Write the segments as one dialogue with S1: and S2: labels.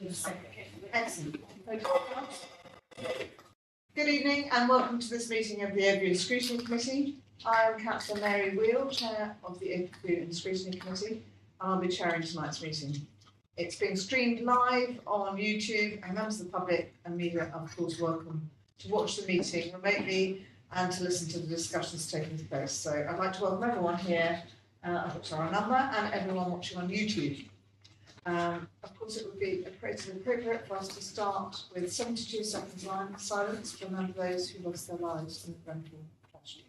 S1: Excellent. Good evening and welcome to this meeting of the Overview and Scrutiny Committee. I am Councillor Mary Wheel, Chair of the Overview and Scrutiny Committee, and I'll be chairing tonight's meeting. It's being streamed live on YouTube, and members of the public and media are of course welcome to watch the meeting remotely and to listen to the discussions taking place. So I'd like to welcome everyone here, which are a number, and everyone watching on YouTube. Of course, it would be appropriate for us to start with 72 seconds silence to remember those who lost their lives in the Grenfell tragedy.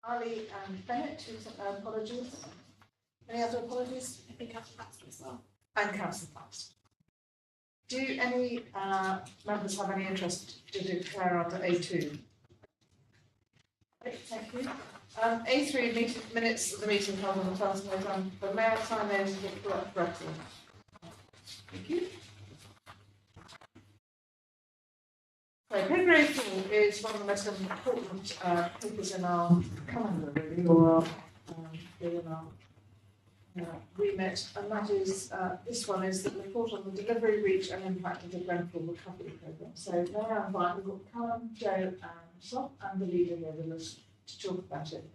S1: Ali and Bennett, who sent their apologies. Any other apologies?
S2: I think Councillor Baxter as well.
S1: And Councillor Baxter. Do any members have any interest to declare under A2? Thank you. A3 minutes of the meeting held on the 1st of November, but may I sign those as a correct record? Thank you. So, paper A4 is one of the most important papers in our calendar, really, or in our remit, and that is, this one is the report on the delivery, reach and impact of the Grenfell Recovery Programme. So may I invite, we've got Callum, Joe and myself and the leader here with us to talk about it.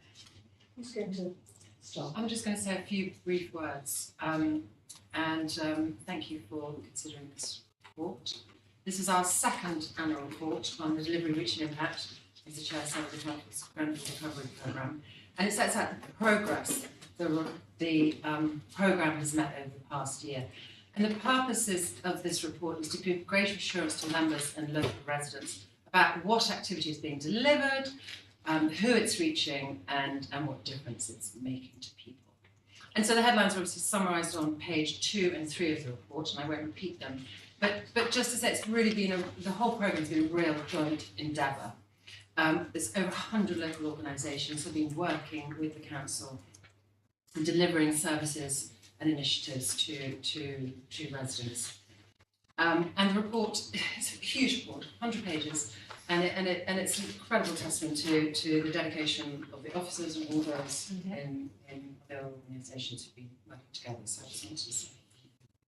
S1: Who's going to start?
S2: I'm just going to say a few brief words thank you for considering this report. This is our second annual report on the delivery, reach and impact, as the Chair said, of the Grenfell Recovery Programme, and it sets out the progress the programme has met over the past year. And the purposes of this report is to give greater assurance to members and local residents about what activity is being delivered, who it's reaching, and what difference it's making to people. And so the headlines are obviously summarised on page 2 and 3 of the report, and I won't repeat them. But just to say, it's really been the whole programme's been a real joint endeavour. There's over 100 local organisations have been working with the council and delivering services and initiatives to residents. And the report is a huge report, 100 pages, and it's an incredible testament to the dedication of the officers and all those in the organisations who've been working together. So I just wanted to say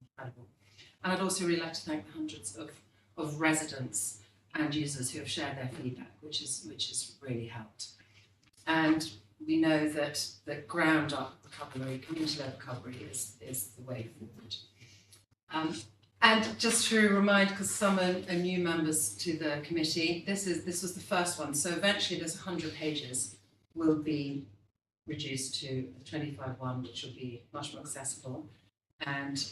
S2: incredible. And I'd also really like to thank the hundreds of residents and users who have shared their feedback, which has really helped. And we know that ground up recovery, community-led recovery is the way forward. And just to remind, because some are new members to the committee, this was the first one. So eventually this 100 pages will be reduced to a 25 one, which will be much more accessible. And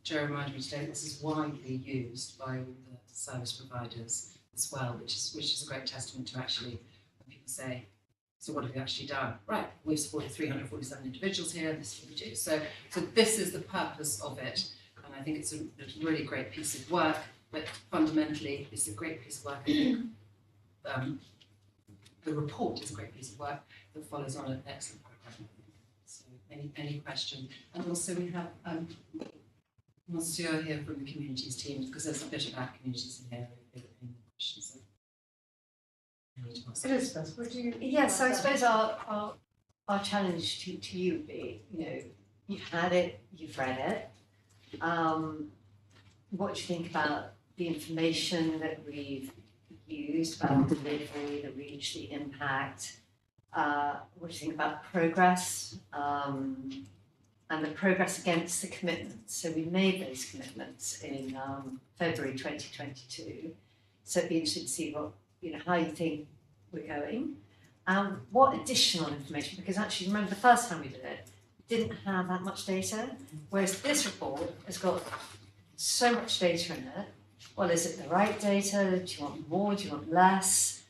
S2: Joe reminded me today this is widely used by all the service providers as well, which is a great testament to actually when people say, so what have you actually done? Right, we've supported 347 individuals here, this is what we do. So this is the purpose of it, and I think it's a really great piece of work, but fundamentally it's a great piece of work. I think the report is a great piece of work that follows on an excellent programme. So any question? And also we have Monsieur here from the communities team, because there's a bit about communities in here. Any questions?
S1: Elizabeth, would you?
S3: Yes, so I suppose our our challenge to you would be, you've had it, you've read it. What do you think about the information that we've used about the delivery, the reach, the impact? What do you think about progress and the progress against the commitments? So we made those commitments in February 2022. So it'd be interesting to see how you think we're going. What additional information? Because actually, remember the first time we did it, we didn't have that much data, whereas this report has got so much data in it. Well, is it the right data? Do you want more? Do you want less?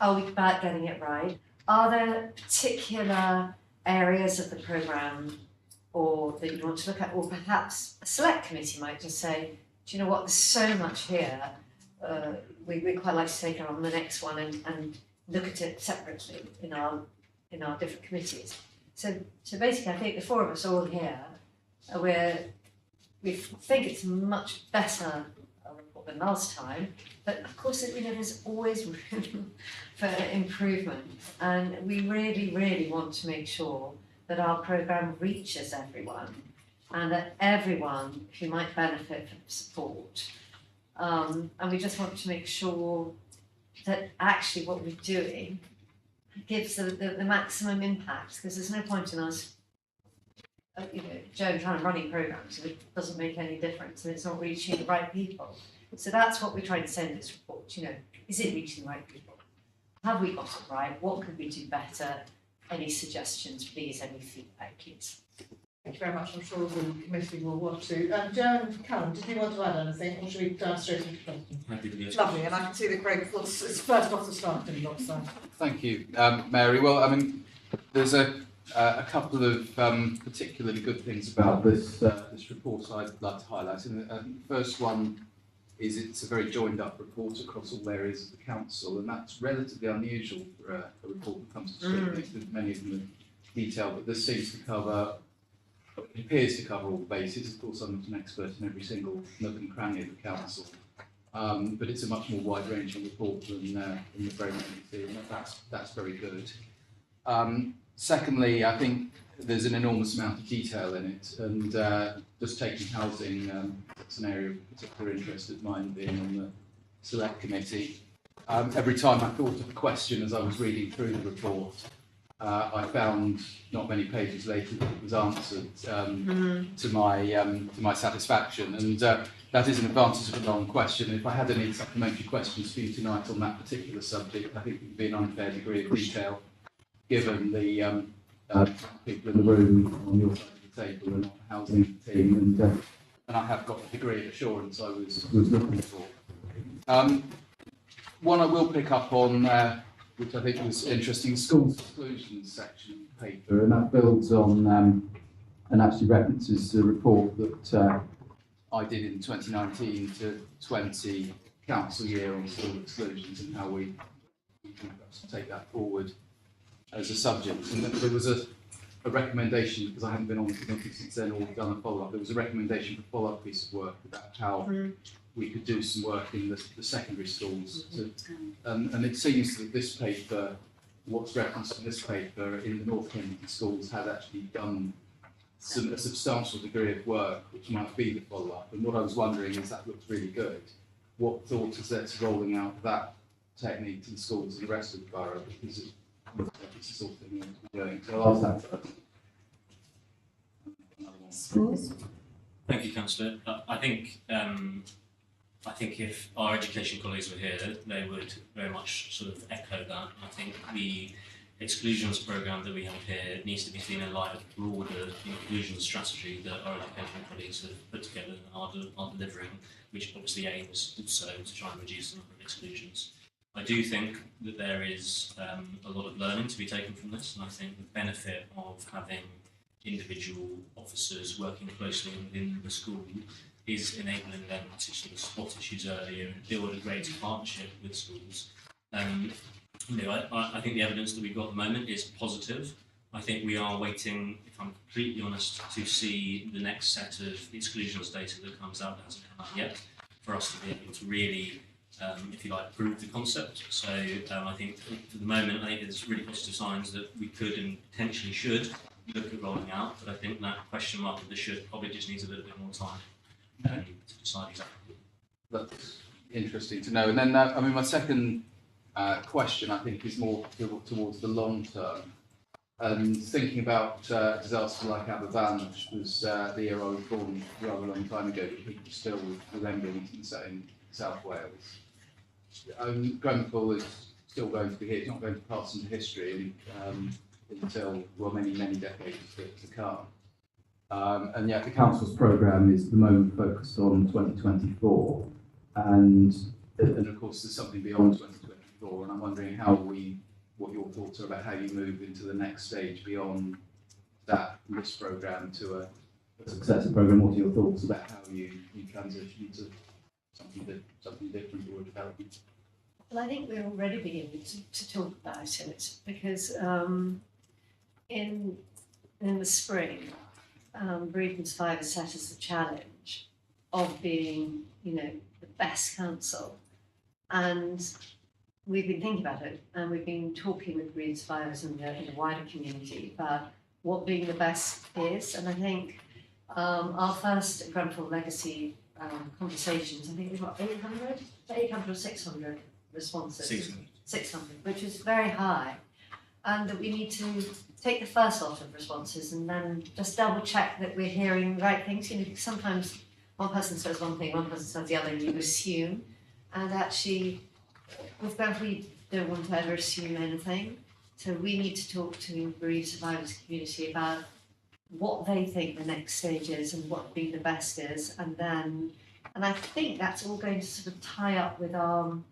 S3: Are we about getting it right? Are there particular areas of the programme or that you want to look at? Or perhaps a select committee might just say, do you know what, there's so much here. We'd quite like to take it on the next one and look at it separately in our different committees. So basically, I think the four of us all here, we think it's much better a report than last time, but of course, there's always room for improvement, and we really, really want to make sure that our programme reaches everyone, and that everyone who might benefit from support. And we just want to make sure that actually what we're doing gives the maximum impact, because there's no point in us Joan trying to run programs if it doesn't make any difference and it's not reaching the right people. So that's what we're trying to say in this report. Is it reaching the right people? Have we got it right? What could we do better? Any suggestions, please? Any feedback, please?
S1: Thank you very much. I'm sure the committee will want to. Joan and Callum, did you want to add anything, or should we dive straight into questions? Lovely, and I can see that Greg is first off the starting block. So.
S4: Thank you, Mary. Well, there's a couple of particularly good things about this report I'd like to highlight. And the first one is it's a very joined-up report across all areas of the council, and that's relatively unusual for a report that comes to scrutiny. Many of them are detailed, but this seems to cover. It appears to cover all the bases. Of course, I'm not an expert in every single nook and cranny of the council, but it's a much more wide-ranging report than the very many see, and that's very good. Secondly, I think there's an enormous amount of detail in it, and just taking housing, it's an area of particular interest of mine, being on the select committee. Every time I thought of a question as I was reading through the report, I found not many pages later that it was answered to my satisfaction, and that is an advantage of a long question. If I had any supplementary questions for you tonight on that particular subject, I think it would be an unfair degree of detail, given the people in the room on your side of the table are not the housing team, and I have got the degree of assurance I was looking for. One I will pick up on, which I think was interesting, schools exclusions section of the paper, and that builds on and actually references the report that I did in 2019 to 20 council year on school exclusions and how we can perhaps take that forward as a subject. And there was a recommendation, because I haven't been on the committee since then or done a follow-up, there was a recommendation for a follow-up piece of work about how we could do some work in the secondary schools. And it seems that this paper, what's referenced in this paper in the North Kensington schools, had actually done a substantial degree of work, which might be the follow-up. And what I was wondering is that looks really good. What thought is there to rolling out that technique to the schools in the rest of the borough? Because it looks like it's the sort of thing we want to be doing. So I'll ask that first.
S5: Thank you, Councillor. I think if our education colleagues were here, they would very much sort of echo that. I think the exclusions programme that we have here needs to be seen in light of the broader inclusion strategy that our education colleagues have put together and are delivering, which obviously aims also to try and reduce the number of exclusions. I do think that there is a lot of learning to be taken from this, and I think the benefit of having individual officers working closely within the school is enabling them to sort of spot issues earlier and build a greater partnership with schools. I think the evidence that we've got at the moment is positive. I think we are waiting, if I'm completely honest, to see the next set of exclusions data that comes out, that hasn't come out yet, for us to be able to really if you like, prove the concept. So I think for the moment, I think there's really positive signs that we could and potentially should look at rolling out, but I think that question mark of the should probably just needs a little bit more time to decide exactly.
S4: That's interesting to know. And then, I mean, my second question, I think, is more towards the long term. And thinking about disaster like Aberfan, which was the year I was born rather a long time ago, but people still remembering in South Wales. Grenfell is still going to be here. It's not going to pass into history until, well, many decades to come. And yet the council's programme is at the moment focused on 2024, and of course there's something beyond 2024. And I'm wondering what your thoughts are about how you move into the next stage beyond this programme to a successor programme. What are your thoughts about how you transition to something different or development?
S3: Well, I think we're already beginning to talk about it, because in the spring, Bereavement Survivors set us the challenge of being, the best council, and we've been thinking about it, and we've been talking with bereaved survivors in the wider community about what being the best is. And I think our first Grenfell Legacy conversations, I think we've got 800 or 600 responses. 600, which is very high. And that we need to take the first lot of responses and then just double check that we're hearing the right things. Because sometimes one person says one thing, one person says the other, and you assume. And actually, with Grenfell, we don't want to ever assume anything. So we need to talk to bereaved survivors community about what they think the next stage is and what being the best is. And I think that's all going to sort of tie up with our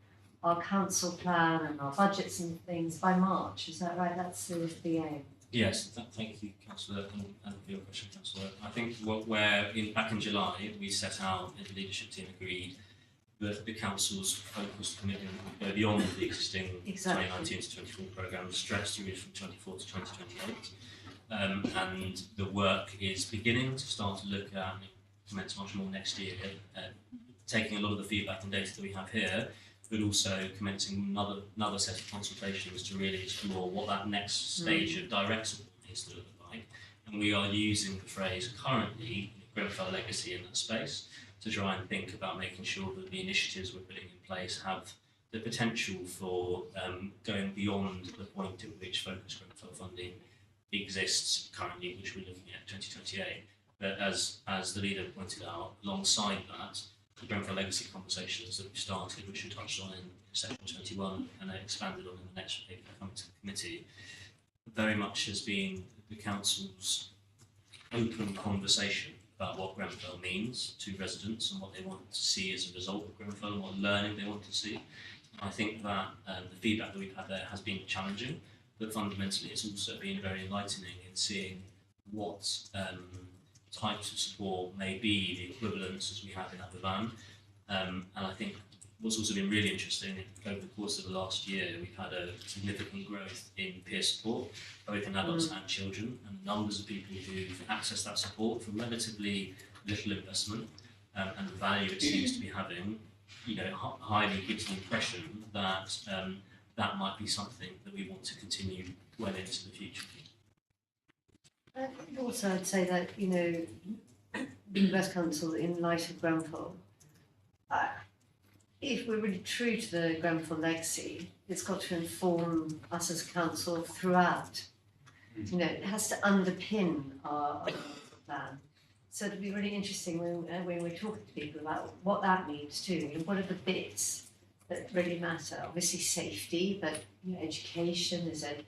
S3: council plan and our budgets and things by March. Is that right? That's the aim.
S5: Yes, thank you, Councillor, and for your question, Councillor. I think back in July, we set out, the leadership team agreed that the council's focused commitment would go beyond the existing 2019 to 24 programme, stretch through from 24 to 2028. And the work is beginning to start to look at, commence much more next year, taking a lot of the feedback and data that we have here, but also commencing another set of consultations to really explore what that next stage of direct support needs to look like. And we are using the phrase currently, Grenfell Legacy, in that space, to try and think about making sure that the initiatives we're putting in place have the potential for going beyond the point at which focused Grenfell funding exists currently, which we're looking at 2028. But as the leader pointed out, alongside that, the Grenfell Legacy conversations that we started, which we touched on in section 21 and expanded on in the next paper coming to the committee, very much has been the council's open conversation about what Grenfell means to residents and what they want to see as a result of Grenfell and what learning they want to see. And I think that the feedback that we've had there has been challenging, but fundamentally it's also been very enlightening in seeing what types of support may be the equivalents as we have in Aberfan. And I think what's also been really interesting over the course of the last year, we've had a significant growth in peer support, both in adults and children, and the numbers of people who've accessed that support for relatively little investment, and the value it seems to be having, highly gives the impression that that might be something that we want to continue well into the future.
S3: Also, I'd say that, the West Council, in light of Grenfell, if we're really true to the Grenfell legacy, it's got to inform us as a council throughout. It has to underpin our plan. So it'd be really interesting when we're talking to people about what that means too. What are the bits that really matter? Obviously safety, but education is it.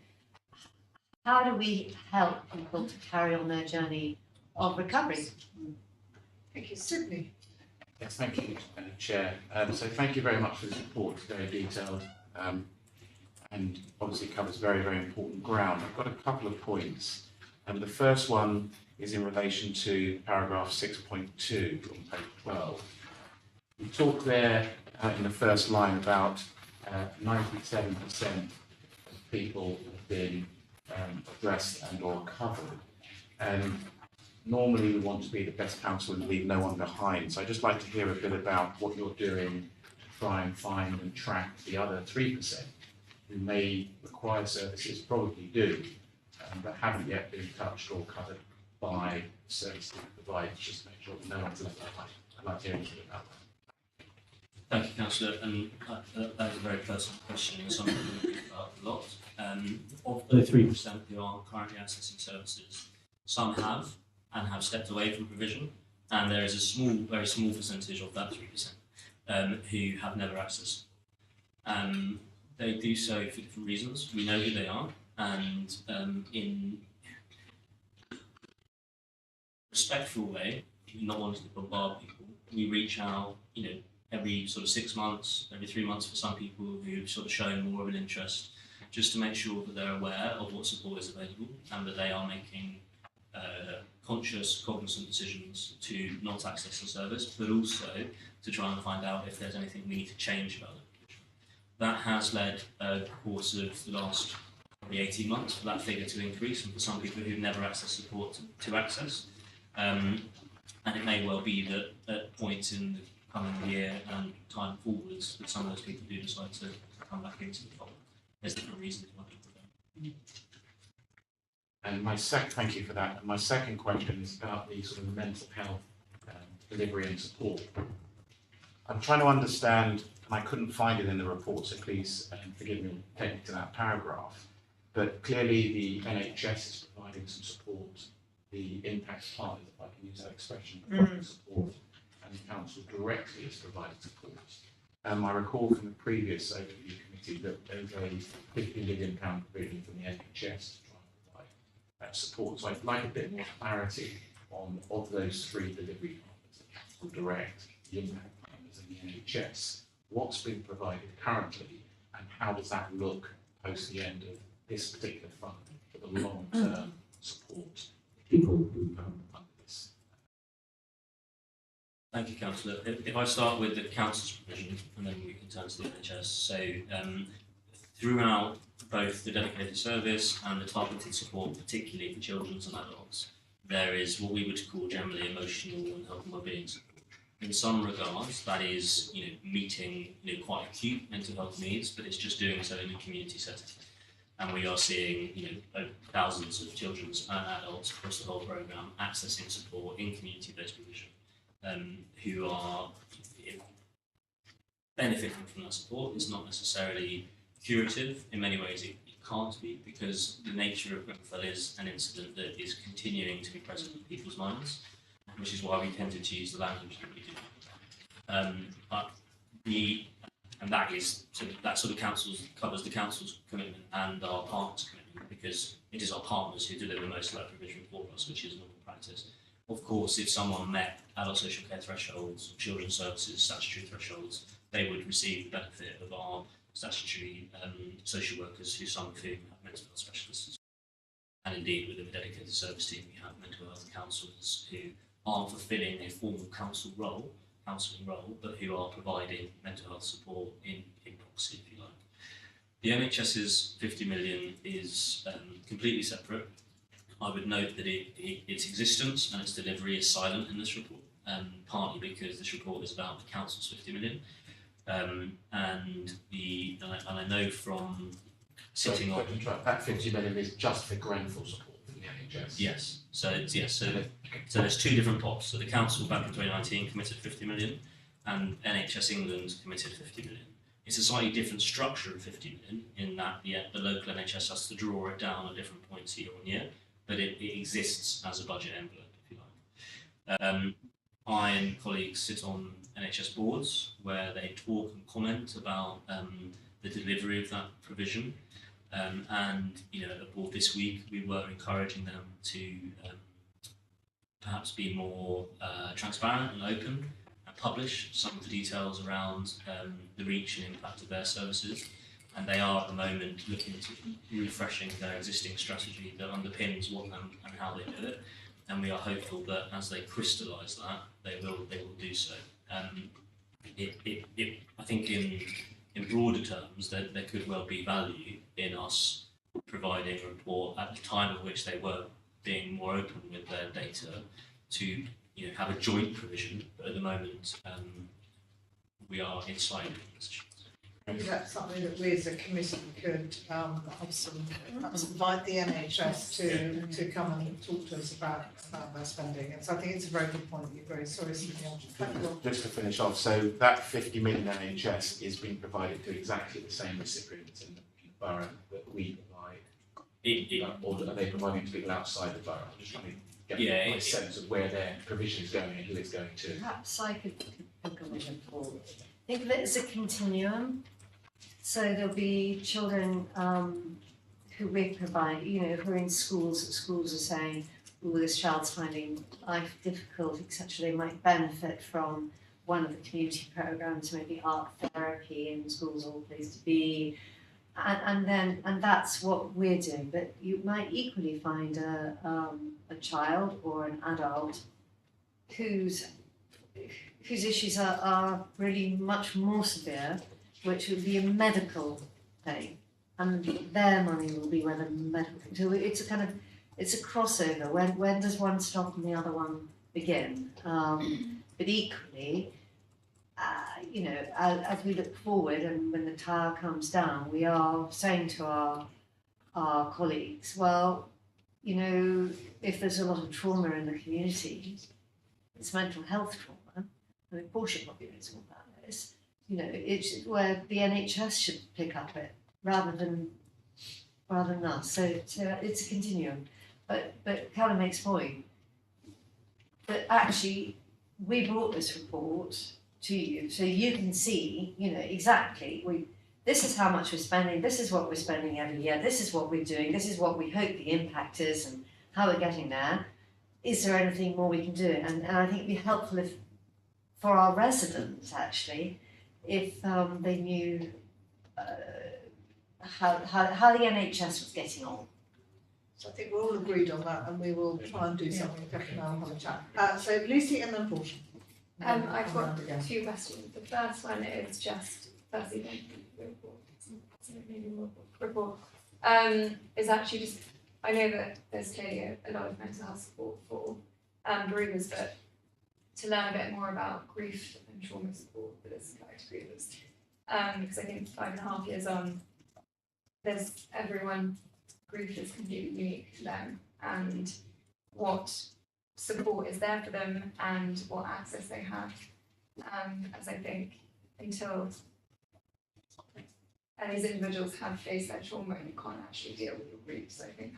S3: How do we help people to carry on their journey of recovery?
S1: Thank you, Sydney.
S6: Yes, thank you, Chair. So thank you very much for the report. It's very detailed and obviously covers very, very important ground. I've got a couple of points. The first one is in relation to paragraph 6.2 on page 12. We talk there in the first line about 97% of people have been addressed and or covered. And normally we want to be the best council and leave no one behind. So I'd just like to hear a bit about what you're doing to try and find and track the other 3% who may require services, probably do, but haven't yet been touched or covered by services provided, just to make sure that no one's left behind. I'd like to hear anything about that.
S5: Thank you, Councillor, and that is a very personal question and something we think about a lot. Of the 3% who are currently accessing services, some have and have stepped away from provision, and there is a small, very small percentage of that 3% who have never accessed. They do so for different reasons. We know who they are, and in respectful way, not wanting to bombard people, we reach out, every sort of 6 months, every 3 months for some people who've sort of shown more of an interest, just to make sure that they're aware of what support is available and that they are making conscious, cognizant decisions to not access the service, but also to try and find out if there's anything we need to change about it. That has led over the course of the last probably 18 months for that figure to increase, and for some people who've never accessed support to access. And it may well be that at points in the coming year and time forwards that some of those people do decide to come back into the fold. There's different reasons why people don't.
S6: And thank you for that. And my second question is about the sort of mental health delivery and support. I'm trying to understand, and I couldn't find it in the report, so please forgive me taking to that paragraph, but clearly the NHS is providing some support, the impact partners, if I can use that expression, providing support, and the council directly is providing support. I recall from the previous overview committee that there was a £50 million provision from the NHS to try and provide that support. So I'd like a bit more clarity on, of those 3 delivery partners, the council direct, the impact partners and the NHS, what's been provided currently and how does that look post the end of this particular fund for the long-term support of people who come under this.
S5: Thank you, Councillor. If I start with the Council's provision and then we can turn to the NHS. So throughout both the dedicated service and the targeted support, particularly for children and adults, there is what we would call generally emotional and health and wellbeing support. In some regards, that is, meeting, quite acute mental health needs, but it's just doing so in a community setting. And we are seeing, thousands of children and adults across the whole programme accessing support in community-based provision, who are benefiting from that support. It's not necessarily curative. In many ways, it can't be, because the nature of Grenfell is an incident that is continuing to be present in people's minds, which is why we tended to use the language that we do. And that is, so that sort of covers the council's commitment and our partners' commitment, because it is our partners who deliver most of that provision for us, which is normal practice. Of course, if someone met adult social care thresholds, children's services, statutory thresholds, they would receive the benefit of our statutory social workers, who some of whom have mental health specialists. And indeed, within the dedicated service team, we have mental health counsellors who aren't fulfilling a formal counselling role, but who are providing mental health support in proxy, if you like. The NHS's 50 million is completely separate. I would note that its existence and its delivery is silent in this report, partly because this report is about the council's 50 million. And I know from sitting on
S6: that 50 million is just for Grenfell support from the NHS.
S5: Yes. So there's 2 different pots. So the council back in 2019 committed 50 million, and NHS England committed 50 million. It's a slightly different structure of 50 million in that the local NHS has to draw it down at different points year on year, but it exists as a budget envelope, if you like. I and colleagues sit on NHS boards where they talk and comment about the delivery of that provision. And at the board this week, we were encouraging them to perhaps be more transparent and open and publish some of the details around the reach and impact of their services. And they are at the moment looking to refreshing their existing strategy that underpins what and how they do it. And we are hopeful that as they crystallise that, they will do so. I think in broader terms, there could well be value in us providing a report at the time at which they were being more open with their data to have a joint provision. But at the moment, we are in slightly different positions.
S1: Is that something that we as a committee could perhaps invite the NHS to come and talk to us about their spending? And so I think it's a very good point that you've raised. Sorry, Stephen.
S6: Just to finish off, so that 50 million NHS is being provided to exactly the same recipients in the borough that we provide, or are they providing to people outside the borough? I'm just trying to get my sense of where their provision is going and who it's going to.
S3: Perhaps I could think of it forward. Think of it as a continuum. So there'll be children who we provide, who are in schools, that schools are saying, oh, this child's finding life difficult, etc. They might benefit from one of the community programs, maybe art therapy in schools, all place to be. And that's what we're doing. But you might equally find a child or an adult whose issues are really much more severe, which would be a medical thing, and their money will be where the medical. So it's a crossover. When does one stop and the other one begin? But equally, as we look forward and when the tower comes down, we are saying to our colleagues, well, if there's a lot of trauma in the community, it's mental health trauma, and the abortion population all that is. It's where the NHS should pick up it rather than us. So it's a continuum. But Callum makes a point that actually we brought this report to you so you can see, exactly this is how much we're spending, this is what we're spending every year, this is what we're doing, this is what we hope the impact is and how we're getting there. Is there anything more we can do? And I think it'd be helpful for our residents actually, if they knew how the NHS was getting on.
S1: So I think we're all agreed on that, and we will try and do something. Definitely, I'll have a chat. So Lucy and then Portia.
S7: I've got two questions. The first one is just firstly, thank you for the report. Is actually just I know that there's clearly a lot of mental health support for bereavers, but to learn a bit more about grief and trauma support for this category of us. Because I think 5.5 years on, grief is completely unique to them, and what support is there for them and what access they have. As I think until these individuals have faced their trauma, you can't actually deal with your grief. So I think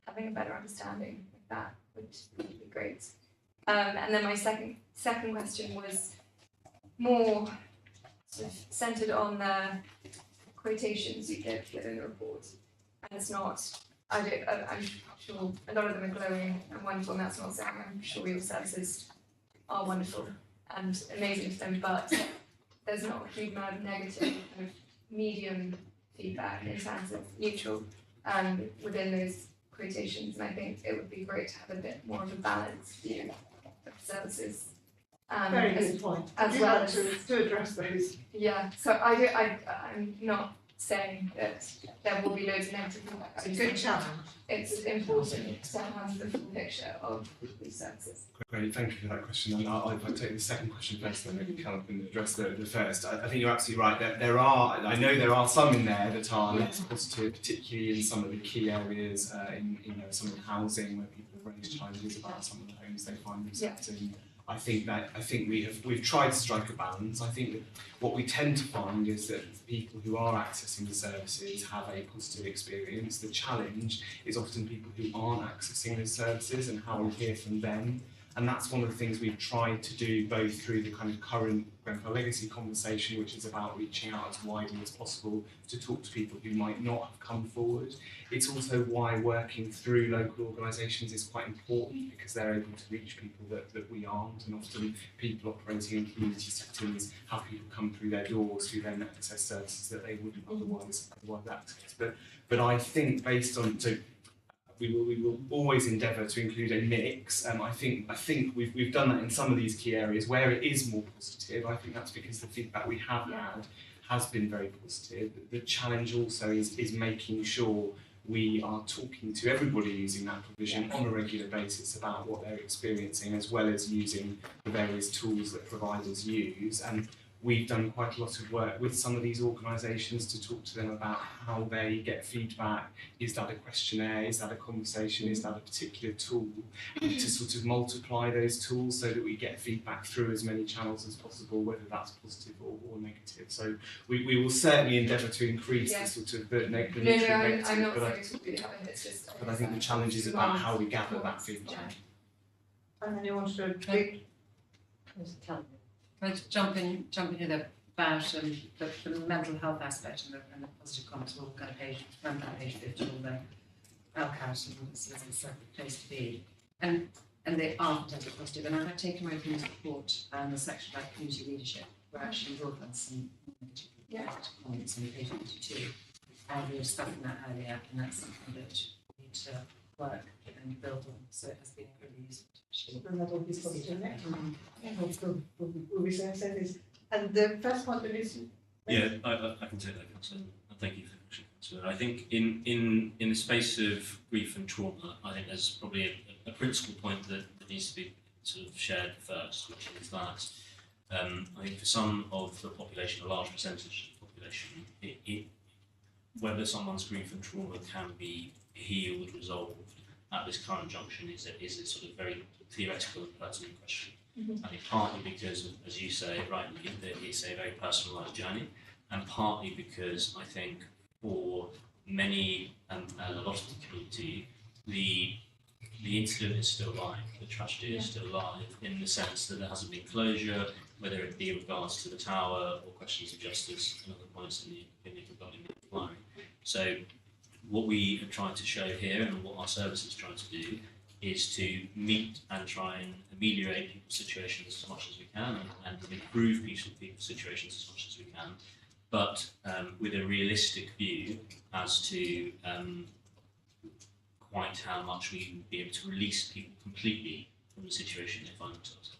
S7: having a better understanding of that would be great. And then my second question was more sort of centred on the quotations you give in the report. And it's not, I'm sure a lot of them are glowing and wonderful, and that's not saying I'm sure your services are wonderful and amazing to them, but there's not a huge amount of negative kind of medium feedback in terms of neutral within those quotations, and I think it would be great to have a bit more of a balanced view of services.
S1: Very good point.
S7: As well as
S1: to address those.
S7: Yeah, so I'm not saying that there will be loads of negative feedback.
S1: It's a good challenge.
S7: It's important to have the full picture of these services.
S8: Great, thank you for that question. And if I take the second question first, then maybe Callum can address the first. I think you're absolutely right. I know there are some in there that are less positive, particularly in some of the key areas, in some of the housing where people have raised challenges about some of the homes they find themselves in. I think we've tried to strike a balance. I think that what we tend to find is that people who are accessing the services have a positive experience. The challenge is often people who aren't accessing those services and how we hear from them. And that's one of the things we've tried to do, both through the kind of current Grenfell Legacy conversation, which is about reaching out as widely as possible to talk to people who might not have come forward. It's also why working through local organisations is quite important, because they're able to reach people that we aren't, and often people operating in community settings have people come through their doors who then access services that they wouldn't otherwise access. But I think based on we will always endeavour to include a mix. I think we've done that in some of these key areas where it is more positive. I think that's because the feedback we have had has been very positive. The challenge also is making sure we are talking to everybody using that provision on a regular basis about what they're experiencing, as well as using the various tools that providers use. And we've done quite a lot of work with some of these organisations to talk to them about how they get feedback. Is that a questionnaire? Is that a conversation? Is that a particular tool? And to sort of multiply those tools so that we get feedback through as many channels as possible, whether that's positive or negative. So we will certainly endeavour to increase the sort of the negative,
S7: I'm not saying it's really hard, it's just.
S8: but I think the challenge is about how we gather that feedback.
S1: And then you want to big,
S2: Can I just jump in here there about the mental health aspect and the positive comments will go to page 50, all the LCAT and this is a separate place to be. And they are potentially positive. And I've taken away from this report and the section about community leadership, where actually broadband some comments on page 52. And we were discussing that earlier, and that's something that we need to work and build on. So it has been really useful.
S1: and that will be positive next. Will be saying this. And the first point that is.
S5: Yeah, I can take that, Councillor. Thank you for the question, Councillor. I think in the space of grief and trauma, I think there's probably a principal point that needs to be sort of shared first, which is that I think for some of the population, a large percentage of the population, whether someone's grief and trauma can be healed, resolved at this current junction is a sort of very theoretical and pertinent question. I think partly because, as you say rightly, that it's a very personalised journey, and partly because I think for many and a lot of the community, the incident is still live, the tragedy is still live, in the sense that there hasn't been closure, whether it be in regards to the tower or questions of justice and other points in the opinion regarding the inquiry. So what we are trying to show here, and what our service is trying to do, is to meet and try and ameliorate people's situations as much as we can, and improve people's situations as much as we can, but with a realistic view as to quite how much we will be able to release people completely from the situation they find themselves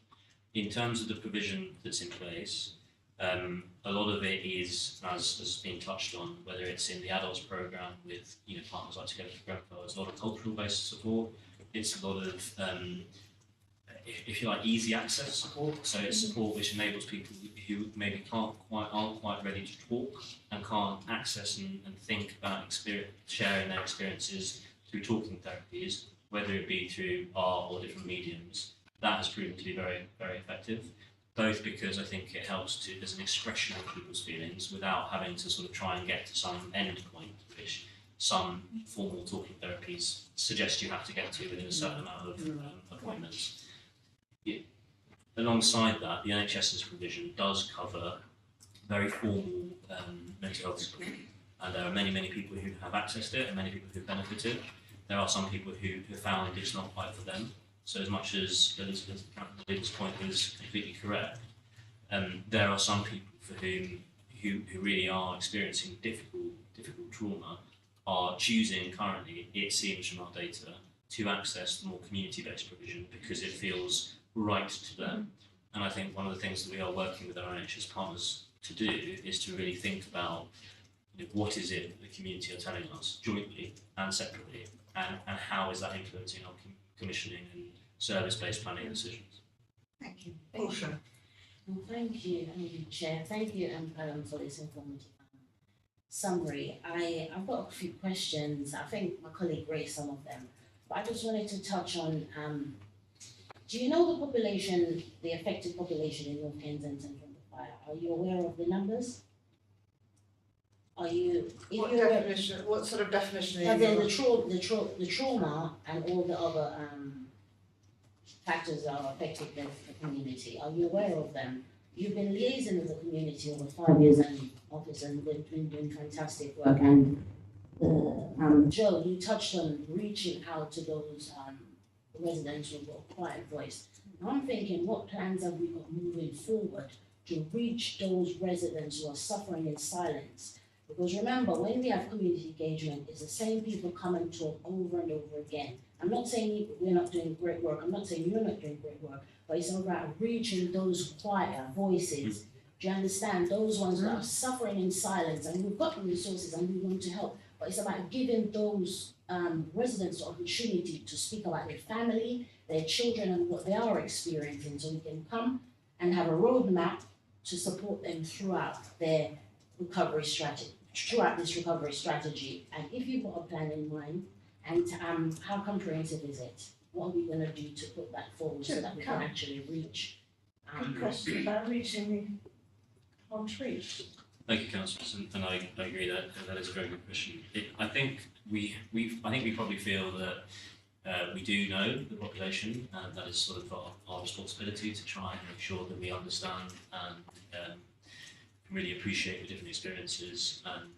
S5: in. In terms of the provision that's in place, a lot of it is, as has been touched on, whether it's in the adults programme with partners like Together for Grenfell, it's a lot of cultural based support. It's a lot of, if you like, easy access support. So it's support which enables people who maybe aren't quite ready to talk and can't access and think about sharing their experiences through talking therapies, whether it be through art or different mediums. That has proven to be very, very effective. Both because I think it helps to as an expression of people's feelings without having to sort of try and get to some end point, which some formal talking therapies suggest you have to get to within a certain amount of appointments. Alongside that, the NHS's provision does cover very formal mental health support, and there are many, many people who have accessed it and many people who have benefited. There are some people who found it's not quite for them. So as much as Elizabeth's point is completely correct, there are some people for whom who really are experiencing difficult trauma are choosing currently, it seems from our data, to access the more community-based provision because it feels right to them. And I think one of the things that we are working with our NHS partners to do is to really think about what is it the community are telling us jointly and separately, and how is that influencing our commissioning and service-based planning decisions.
S1: Thank you. Portia.
S9: Well, thank you, Chair. Thank you, for this informative summary. I've got a few questions. I think my colleague raised some of them, but I just wanted to touch on. Do you know the population, the affected population in North Kensington from the fire? Are you aware of the numbers? Are you?
S1: What definition? What sort of definition?
S9: And then the trauma and all the other factors that are affecting the community. Are you aware of them? You've been liaising with the community over 5 years and office, and they've been doing fantastic work. And Joe, you touched on reaching out to those residents who've got a quiet voice. Now I'm thinking, what plans have we got moving forward to reach those residents who are suffering in silence? Because remember, when we have community engagement, it's the same people come and talk over and over again. I'm not saying we're not doing great work. I'm not saying you're not doing great work, but it's about reaching those quieter voices. Do you understand? Those ones that are suffering in silence, and we've got the resources and we want to help, but it's about giving those residents the opportunity to speak about their family, their children, and what they are experiencing, so we can come and have a roadmap to support them throughout their recovery strategy, throughout this recovery strategy? And if you've got a plan in mind, and how comprehensive is it? What are we going to do to put that forward so that we can actually reach?
S1: Good question about reaching the hard to reach.
S5: Thank you, councillors, and I agree that that is a very good question. I think we probably feel that we do know the population, and that is sort of our responsibility to try and make sure that we understand and really appreciate the different experiences and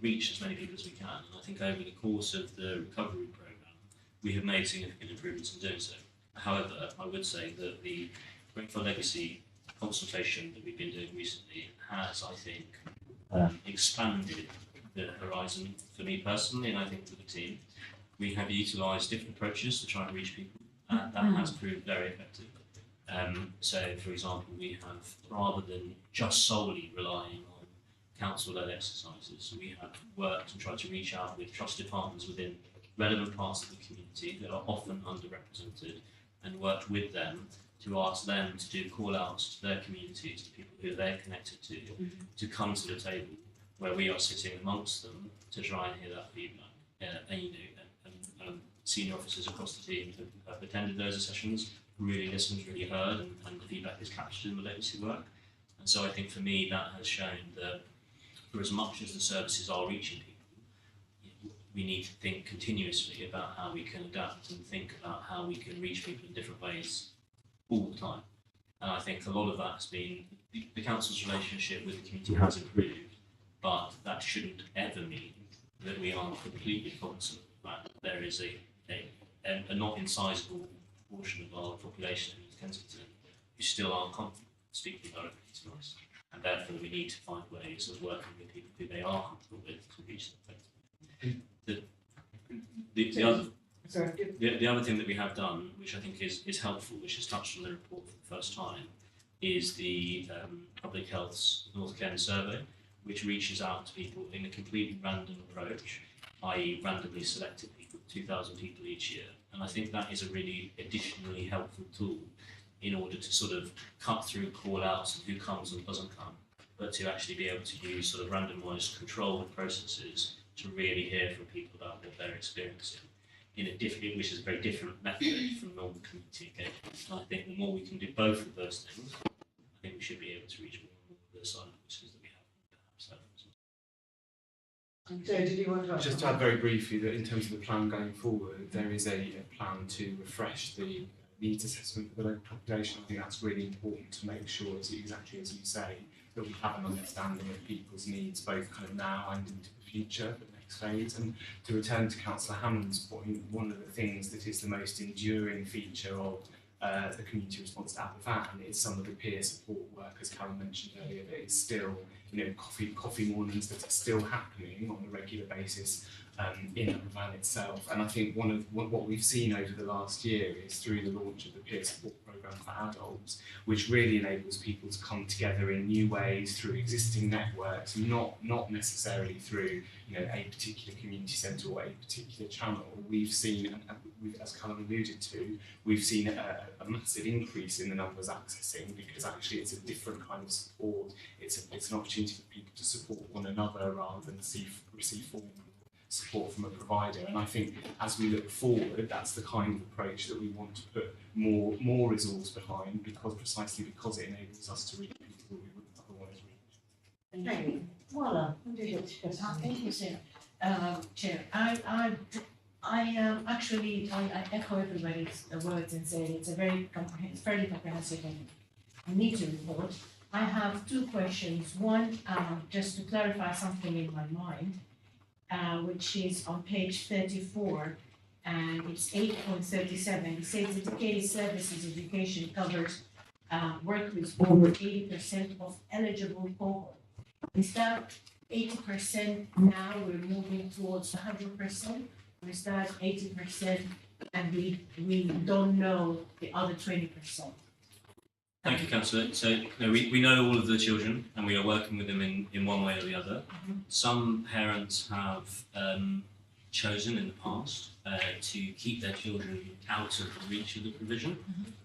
S5: reach as many people as we can. And I think over the course of the recovery programme, we have made significant improvements in doing so. However, I would say that the Grateful Legacy consultation that we've been doing recently has, I think, expanded the horizon for me personally, and I think for the team. We have utilised different approaches to try and reach people, and that has proved very effective. So, for example, we have, rather than just solely relying on council-led exercises, we have worked and tried to reach out with trusted partners within relevant parts of the community that are often underrepresented, and worked with them to ask them to do call-outs to their communities, to people who they're connected to come to the table where we are sitting amongst them to try and hear that feedback. And senior officers across the team have attended those sessions, really listened, really heard, and the feedback is captured in the legacy work. And so I think for me that has shown that for as much as the services are reaching people, we need to think continuously about how we can adapt and think about how we can reach people in different ways all the time. And I think a lot of that has been the council's relationship with the community has improved, but that shouldn't ever mean that we are completely cognizant that there is a not incisable portion of our population in Kensington who still aren't confident speaking directly to us, and therefore we need to find ways of working with people who they are comfortable with to reach them effectively. The other thing that we have done, which I think is helpful, which is touched on the report for the first time, is the Public Health's North Kent survey, which reaches out to people in a completely random approach, i.e. randomly selected people, 2,000 people each year. And I think that is a really additionally helpful tool in order to sort of cut through call-outs and who comes and doesn't come, but to actually be able to use sort of randomised controlled processes to really hear from people about what they're experiencing in a different, which is a very different method from normal community engagement. And I think the more we can do both of those things, I think we should be able to reach more and more of the silent voices that we have, perhaps.
S1: So did you want to
S8: Just to add very briefly that in terms of the plan going forward, there is a plan to refresh the needs assessment for the local population. I think that's really important to make sure, exactly as you say, that we have an understanding of people's needs, both kind of now and into the future, the next phase. And to return to Councillor Hammond's point, one of the things that is the most enduring feature of the community response to Apple Van is some of the peer support work, as Karen mentioned earlier, that is still, coffee mornings that are still happening on a regular basis in Apple Van itself. And I think what we've seen over the last year is through the launch of the peer support programme for adults, which really enables people to come together in new ways through existing networks, not necessarily through a particular community centre or a particular channel. We've seen, and as Callum alluded to, we've seen a massive increase in the numbers accessing, because actually it's a different kind of support. It's an opportunity for people to support one another rather than receive formal support from a provider. And I think as we look forward, that's the kind of approach that we want to put more resource behind, precisely because it enables us to reach people that we wouldn't otherwise reach.
S9: Thank you. Voila.
S10: Thank you, Chair. Chair, I echo everybody's words and say it's a very fairly comprehensive and neat report. I have two questions. One, just to clarify something in my mind, which is on page 34, and it's 8.37. It says dedicated services education covers work with over 80% of eligible cohort. Is that 80% now we're moving towards 100%? Or is that 80% and we don't know the other 20%?
S5: Thank you, Councillor. So we know all of the children and we are working with them in one way or the other. Some parents have chosen in the past to keep their children out of the reach of the provision,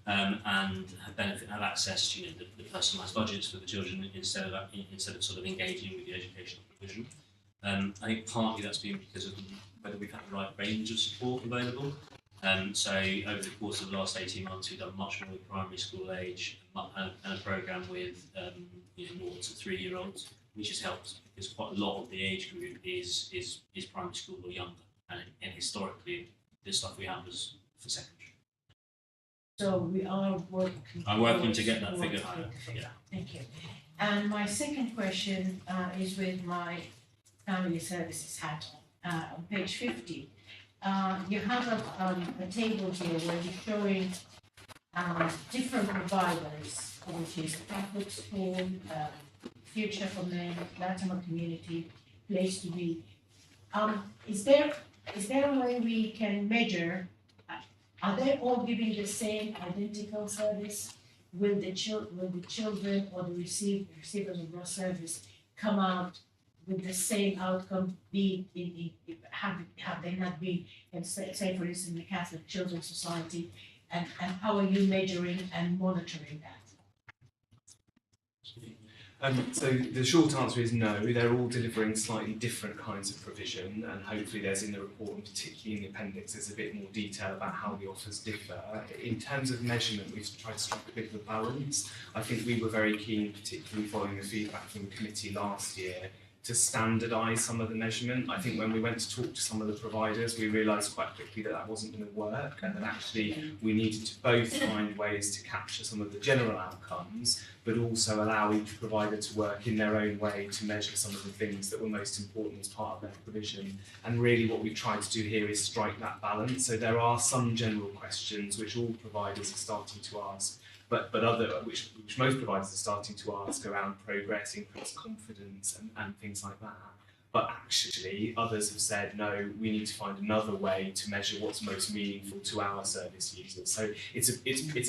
S5: and have access to the personalised budgets for the children instead of sort of engaging with the educational provision. I think partly that's been because of whether we've had the right range of support available. So over the course of the last 18 months, we've done much more with primary school age and a programme with 0 to 3-year-olds, which has helped because quite a lot of the age group is primary school or younger, and historically the stuff we had was for secondary.
S10: So we are working.
S5: I'm working to get that figure higher. Yeah.
S10: Thank you. And my second question is with my family services hat on page 50. You have a table here where you're showing different providers, which is Catholic school, Future for Men, Latimer Community, Place to Be. Is there a way we can measure? Are they all giving the same identical service? Will the children or the receivers of raw service come out with the same outcome? Have they not been, and say for instance, in the Catholic Children's Society, and how are you measuring and monitoring that?
S8: So the short answer is no, they're all delivering slightly different kinds of provision, and hopefully there's in the report, and particularly in the appendix, there's a bit more detail about how the offers differ. In terms of measurement, we've tried to strike a bit of a balance. I think we were very keen, particularly following the feedback from the committee last year, to standardise some of the measurement. I think when we went to talk to some of the providers, we realised quite quickly that that wasn't going to work, and that actually we needed to both find ways to capture some of the general outcomes, but also allow each provider to work in their own way to measure some of the things that were most important as part of their provision. And really what we've tried to do here is strike that balance. So there are some general questions which all providers are starting to ask, but other which most providers are starting to ask around progress, increased confidence and things like that. But actually others have said, no, we need to find another way to measure what's most meaningful to our service users. So it's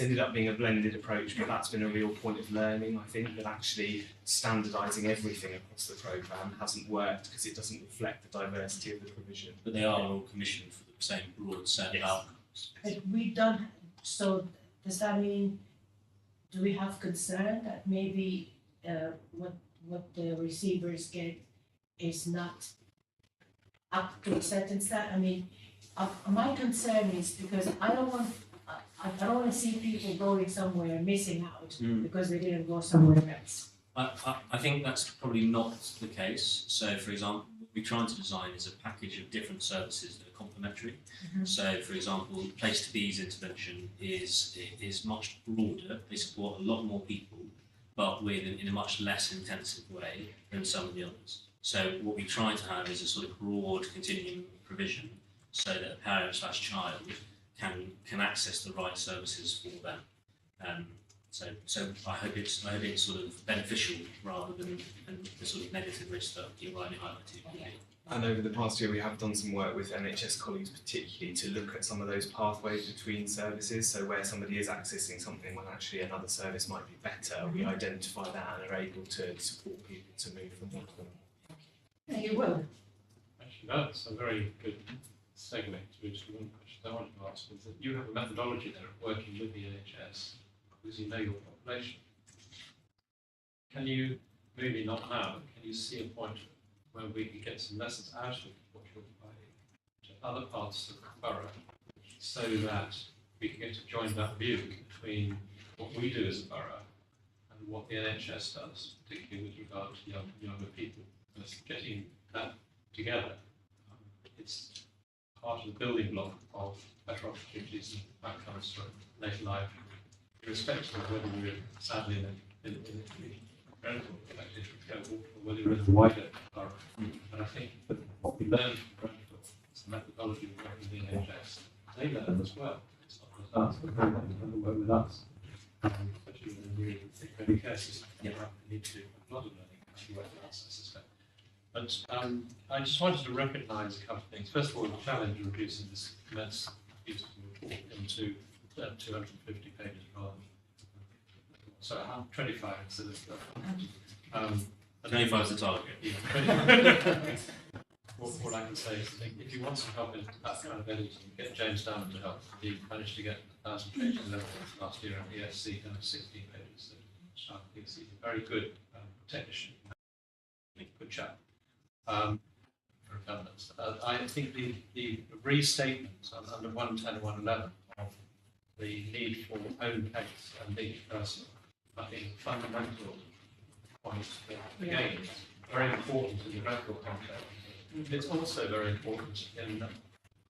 S8: ended up being a blended approach, but that's been a real point of learning, I think, that actually standardising everything across the programme hasn't worked because it doesn't reflect the diversity of the provision.
S5: But they are all commissioned for the same broad set of outcomes.
S10: But we don't, so does that mean, do we have concern that maybe what the receivers get is not up to a certain standard? I mean, my concern is because I don't want to see people going somewhere missing out because they didn't go somewhere else.
S5: I think that's probably not the case. So, for example, what we're trying to design is a package of different services that are complementary. So, for example, Place to Be's intervention is much broader. They support a lot more people, but in a much less intensive way than some of the others. So what we try to have is a sort of broad continuum provision so that a parent/child can access the right services for them. So I hope it's sort of beneficial rather than the sort of negative risk that you rightly highlighted.
S10: Yeah.
S8: And over the past year, we have done some work with NHS colleagues, particularly to look at some of those pathways between services. So where somebody is accessing something when actually another service might be better, we identify that and are able to support people to move from one to another.
S10: Thank you, Will.
S11: Actually, that's a very good segue to one question I wanted to ask, is that you have a methodology there of working with the NHS because you know your population. Can you, maybe not now, but can you see a point where we can get some lessons out of what you're providing to other parts of the borough so that we can get a joined up view between what we do as a borough and what the NHS does, particularly with regard to younger people? Just getting that together, it's part of the building block of better opportunities and outcomes for later life, irrespective of whether we're sadly in the Grenfell elected or whether we're in the wider borough. And I think that what we learned from Grenfell is the methodology of working with the NHS. They learn as well. It's not just us, but they learn to work with us. Especially in the really care system, we need to do a lot of learning to work with us, I suspect. But I just wanted to recognise a couple of things. First of all, the challenge of reducing this immense beautiful report into 250 pages rather than, so 25 instead of
S5: 25 is the target.
S11: Yeah, what I can say is, if you want some help in that kind of editing, get James Diamond to help. He managed to get 1,000 pages level last year on ESC down to 16 pages. So he's a very good technician. Good chap. For governance. I think the restatement under 110 and 111 of the need for own pace and each person, I think, fundamental point that, again, very important in the local context. It's also very important in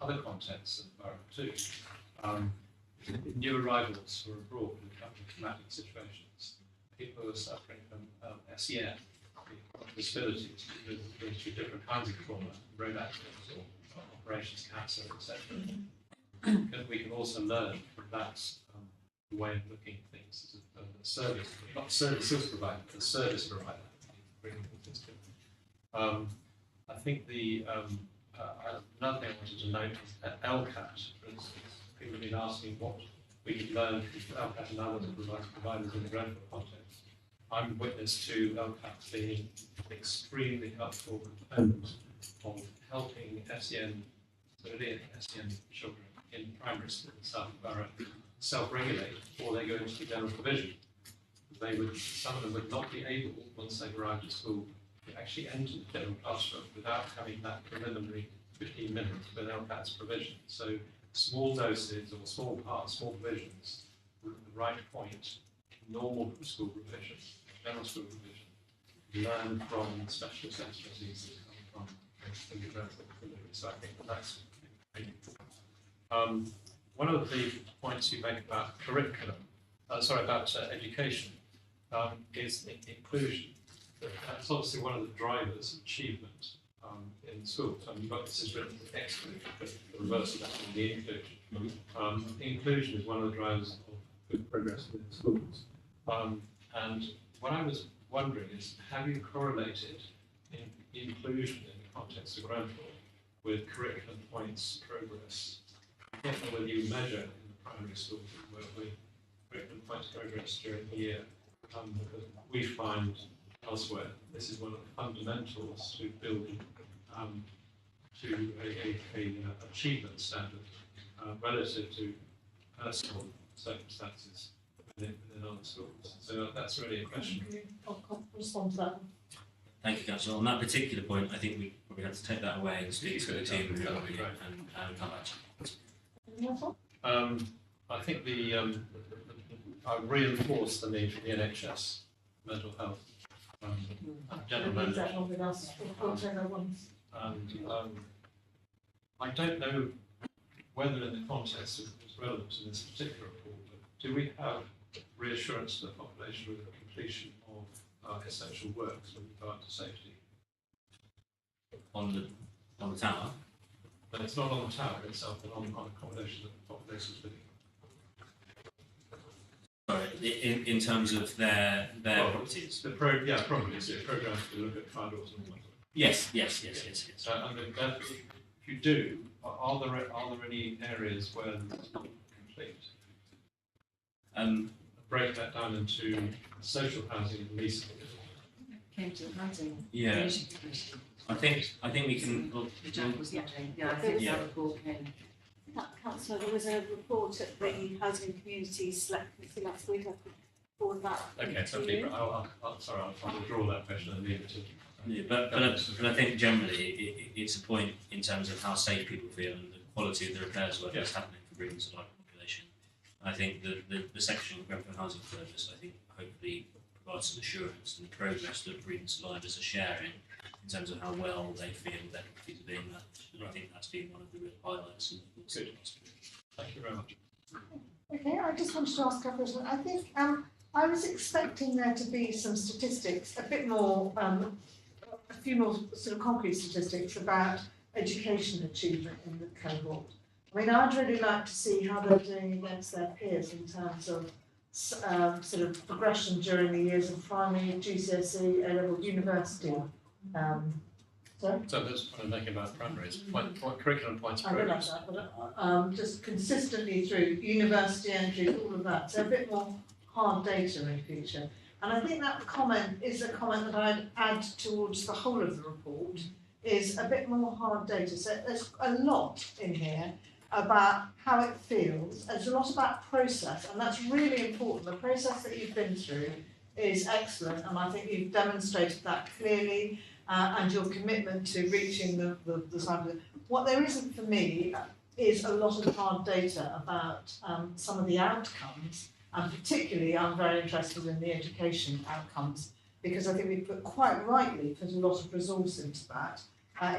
S11: other contexts of the borough too. New arrivals who are abroad in traumatic situations, people who are suffering from SEN, disabilities, through different kinds of trauma, road accidents or operations, cancer, etc. We can also learn from that way of looking at things as a service, not services provider, but a service provider. I think the another thing I wanted to note is at LCAT, for instance, people have been asking what we can learn from LCAT and other providers in the Grenfell context. I'm witness to LCAT being an extremely helpful component of helping SEN, severely SEN children in primary school in South Borough self-regulate before they go into the general provision. Some of them would not be able, once they've arrived at school, to actually enter the general classroom without having that preliminary 15 minutes with LCAT's provision. So small doses or small parts, small provisions, were at the right point, normal school provision, general school provision, learn from special sensibilities that come from the Grenfell delivery. So I think that's one of the points you make about curriculum, about education, is inclusion. That's obviously one of the drivers of achievement in schools. You've got this is written as exclusion, but the reverse of that is the inclusion. Inclusion is one of the drivers of good progress within schools. And what I was wondering is, have you correlated inclusion in the context of Grenfell with curriculum points progress? I don't know whether you measure in the primary schools with curriculum points progress during the year, because we find elsewhere this is one of the fundamentals to building to a achievement standard relative to personal circumstances within other schools. So that's really a question.
S1: I'll respond to that.
S5: Thank you, Councillor. On that particular point, I think we probably have to take that away and speak to the team and come back to it.
S11: I think I reinforce the need for the NHS mental health general management.
S1: With us,
S11: And I don't know whether in the context of it's relevant in this particular report, but do we have reassurance to the population with the completion of essential works with regard to safety?
S5: On the tower.
S11: But it's not on the tower itself, but on accommodation that the population is living in.
S5: Sorry, in terms of their properties.
S11: Properties. Yeah, programs to look at fire doors and all that.
S5: Yes.
S11: And if you do, are there any areas where it's not complete? Break that down into social housing and leasing.
S2: Came to housing.
S5: Yeah. I think we can.
S2: I think that report came.
S1: Councillor, there was a report at the Housing and Communities Select Committee last week. I could forward that.
S11: Okay, so I'll withdraw that question and leave it to.
S5: Yeah, but I think generally it's a point in terms of how safe people feel and the quality of the repairs work that's happening for Britain's life population. I think the section of Grenfell Housing Service, I think, hopefully provides some assurance and the progress that Britain's survivors are sharing in terms of how well they feel their properties are being managed. And I think that's been one of the real highlights of the course.
S11: Good. Thank you very much.
S1: Okay, I just wanted to ask a couple of questions. I think I was expecting there to be some statistics, a bit more, a few more sort of concrete statistics about education achievement in the cohort. I mean, I'd really like to see how they're doing against their peers in terms of sort of progression during the years of primary, GCSE, A-level, university. Sorry?
S11: So that's what I'm making about primaries. Curriculum points
S1: I realise that, but just consistently through university entries, all of that. So a bit more hard data in future. And I think that comment is a comment that I'd add towards the whole of the report is a bit more hard data. So there's a lot in here about how it feels. There's a lot about process, and that's really important. The process that you've been through is excellent, and I think you've demonstrated that clearly, and your commitment to reaching the side. What there isn't for me is a lot of hard data about some of the outcomes, and particularly I'm very interested in the education outcomes, because I think we quite rightly put a lot of resource into that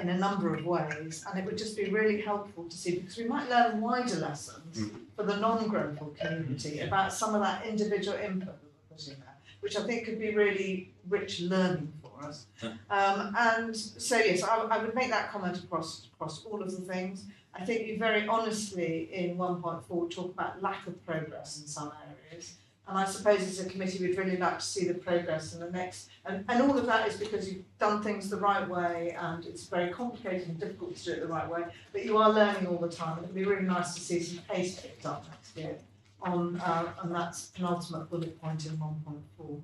S1: in a number of ways, and it would just be really helpful to see, because we might learn wider lessons for the non-Grenfell community about some of that individual input that we're putting there, which I think could be really rich learning for us. And so yes, I would make that comment across all of the things. I think you very honestly in 1.4 talk about lack of progress in some areas. And I suppose as a committee we'd really like to see the progress in the next, and all of that is because you've done things the right way, and it's very complicated and difficult to do it the right way, but you are learning all the time, and it'd be really nice to see some pace picked up next year on, and that's penultimate bullet point in 1.4.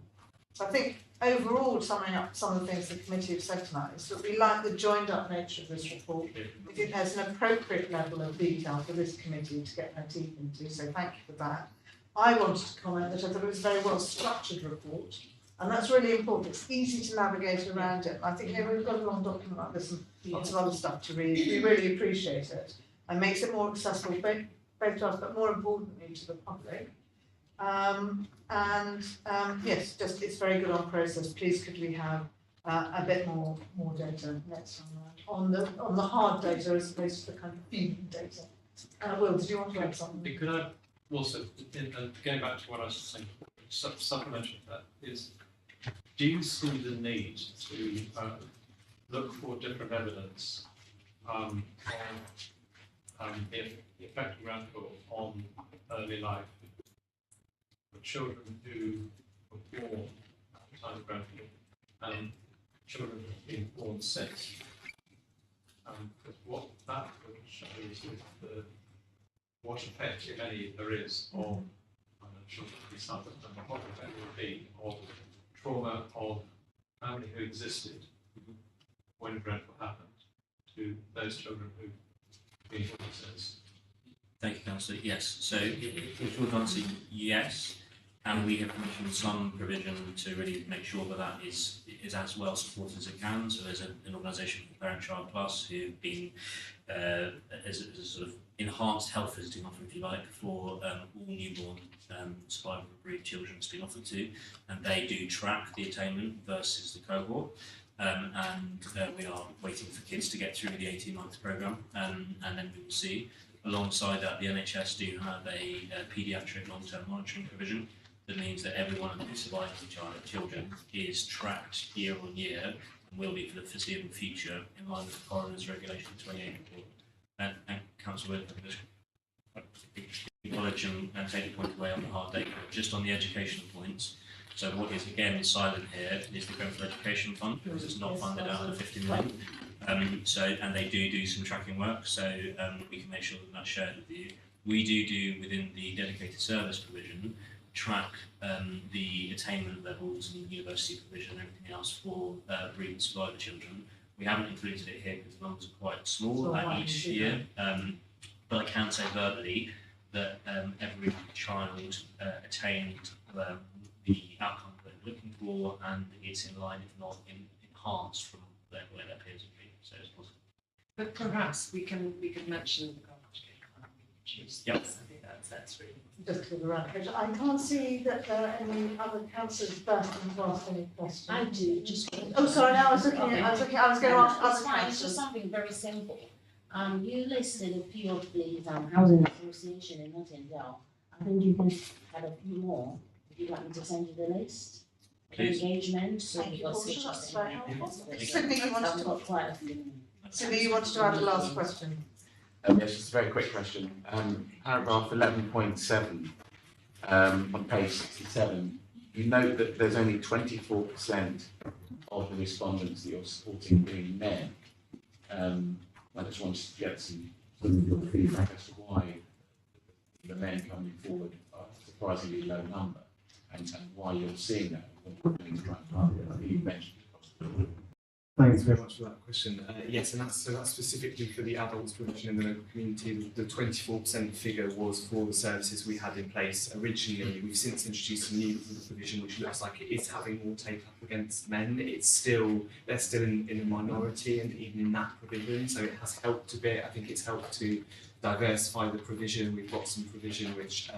S1: So I think overall, summing up some of the things the committee have said tonight, is that we like the joined up nature of this report. We think there's an appropriate level of detail for this committee to get their teeth into, so thank you for that. I wanted to comment that I thought it was a very well structured report, and that's really important. It's easy to navigate around it. I think we've got a long document like this and lots of other stuff to read. We really appreciate it, and makes it more accessible both to us, but more importantly to the public. Yes, just it's very good on process. Please could we have a bit more data next time around on the hard data as opposed to the kind of feeling data. Will, did you want to add something?
S11: Could I also, going back to what I was saying, supplementary to that is, do you see the need to look for different evidence of the effect of Grenfell on early life for children who were born at the time of Grenfell and children who have been born since? Because what that would show is what effect, if any, there is of children who suffered, and what effect would be of trauma of family who existed when Grenfell happened to those children who've been born since.
S5: Thank you, Councillor. Yes, so in short answer, yes, and we have commissioned some provision to really make sure that that is as well supported as it can. So there's an organisation called Parent Child Plus who've been as a sort of enhanced health visiting offer, if you like, for all newborn survivor of bereaved children it's been offered to, and they do track the attainment versus the cohort. And we are waiting for kids to get through the 18-month programme, and then we will see. Alongside that, the NHS do have a paediatric long-term monitoring provision that means that every one of the surviving children is tracked year on year and will be for the foreseeable future in line with the Coroner's Regulation 28 report. And Councillor Williams, I can just acknowledge and take the point away on the hard data, just on the educational points. So what is again silent here is the Grenfell Education Fund, because it's not funded out of the 50 million. And they do some tracking work, so we can make sure that that's shared with you. We do within the dedicated service provision track the attainment levels and university provision and everything else for bereaved survivor children. We haven't included it here because the numbers are quite small at each year, but I can say verbally that every child attained the outcome that they're looking for, and it's in line, if not enhanced from where their peers have been. So it's possible.
S2: But perhaps we can mention the choose.
S5: Yep.
S2: I think that's really.
S1: Just to the right. I can't see that there are any other councillors bursting to ask any questions.
S9: I do, just.
S1: Oh, sorry, no, I was going to ask
S9: It's
S1: other
S9: fine, it's
S1: councillors.
S9: just something very simple. You listed a few of the housing association in Notting Hill. I think you can add a few more. If you'd like me to send you the list.
S5: Please.
S9: Engagement, so
S1: Thank
S9: we've
S1: you,
S9: got
S1: Portia,
S9: six or
S1: that's very
S9: seven.
S1: helpful. Sydney, you wanted
S9: I've
S1: to,
S9: got quite a few.
S1: Sydney, you wanted to add a last question.
S6: Yes, just a very quick question. Paragraph 11.7 on page 67, you note that there's only 24% of the respondents that you're supporting being men. I just wanted to get some sort of your feedback as to why the men coming forward are a surprisingly low number, and why you're seeing that. What you're doing to try and target it. I think you mentioned it across the board.
S8: Thanks very much for that question. Yes, and that's specifically for the adults provision in the local community. The 24% figure was for the services we had in place originally. We've since introduced a new provision which looks like it is having more take up against men. They're still in a minority, and even in that provision, so it has helped a bit. I think it's helped to diversify the provision. We've got some provision which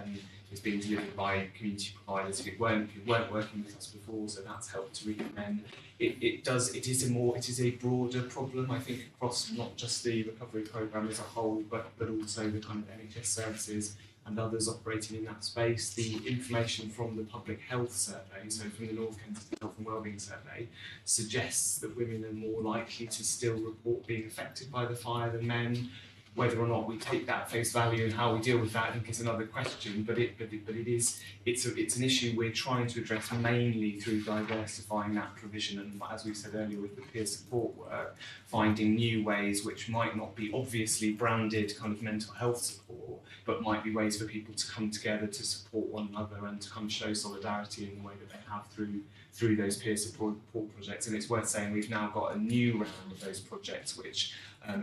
S8: is being delivered by community providers who weren't working with us before, so that's helped to reach men. It is a broader problem, I think, across not just the recovery programme as a whole, but also the kind of NHS services and others operating in that space. The information from the public health survey, so from the North Kensington Health and Wellbeing Survey, suggests that women are more likely to still report being affected by the fire than men. Whether or not we take that face value and how we deal with that, I think is another question. But it's an issue we're trying to address mainly through diversifying that provision, and as we said earlier with the peer support work, finding new ways which might not be obviously branded kind of mental health support, but might be ways for people to come together to support one another and to kind of show solidarity in the way that they have through those peer support projects. And it's worth saying we've now got a new round of those projects which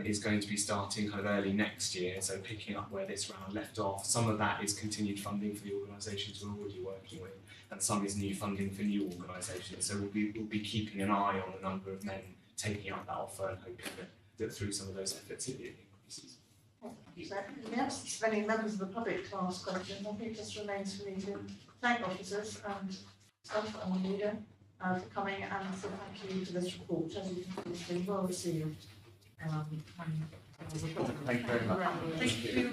S8: is going to be starting kind of early next year, so picking up where this round left off. Some of that is continued funding for the organisations we're already working with, and some is new funding for new organisations. So we'll be keeping an eye on the number of men taking up that offer and hoping that through some of those efforts it increases.
S1: In the absence of any members of the public to ask questions, I think it just remains for me to thank officers and staff and the leader for coming, and so thank you for this report. As you can see, it's been well received.
S6: Thank you very much.
S1: Thank you.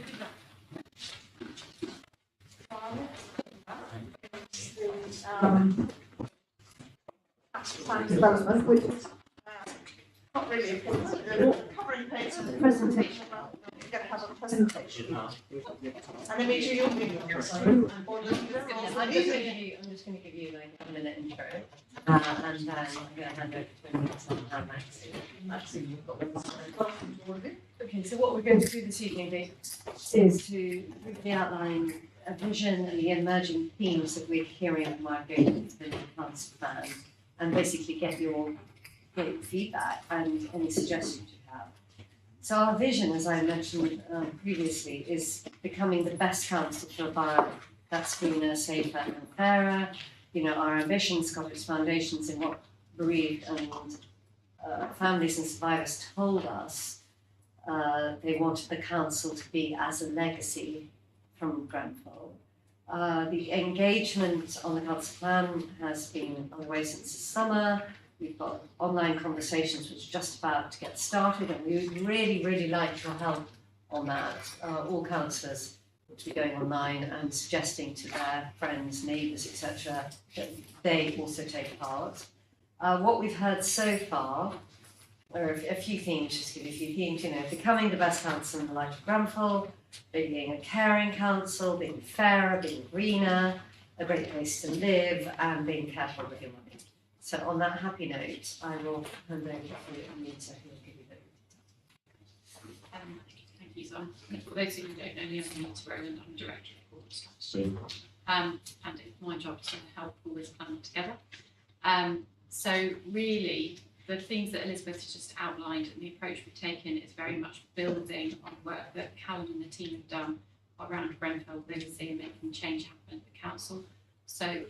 S1: Plan development, which is not really a covering page of the presentation. We're going to have a presentation. And then we do your video.
S3: I'm just going to give you like a minute intro, and then I'm going to hand over to Maxine. Okay, so what we're going to do this evening is to briefly outline a vision and the emerging themes that we're hearing from our council plan, and basically get your feedback and any suggestions you have. So our vision, as I mentioned previously, is becoming the best council for a borough that's greener, safer and fairer. You know, our ambitions got its foundations in what bereaved and families and survivors told us they wanted the council to be as a legacy from Grenfell. The engagement on the council plan has been underway since the summer. We've got online conversations which are just about to get started, and we would really, really like your help on that. All councillors would be going online and suggesting to their friends, neighbours, etc., that they also take part. What we've heard so far are a few themes, just to give you a few themes, you know, becoming the best council in the light of Grenfell, being a caring council, being fairer, being greener, a great place to live, and being careful with your money. So on that happy note, I will hand over to Anita, who will give you the
S12: Thank you. So for those of you who don't know me, I'm Anita Rowland. I'm Director of Corporate Strategy. And it's my job to help all this plan together. So really, the things that Elizabeth has just outlined and the approach we've taken is very much building on work that Callum and the team have done around Grenfell legacy and making change happen at the council. So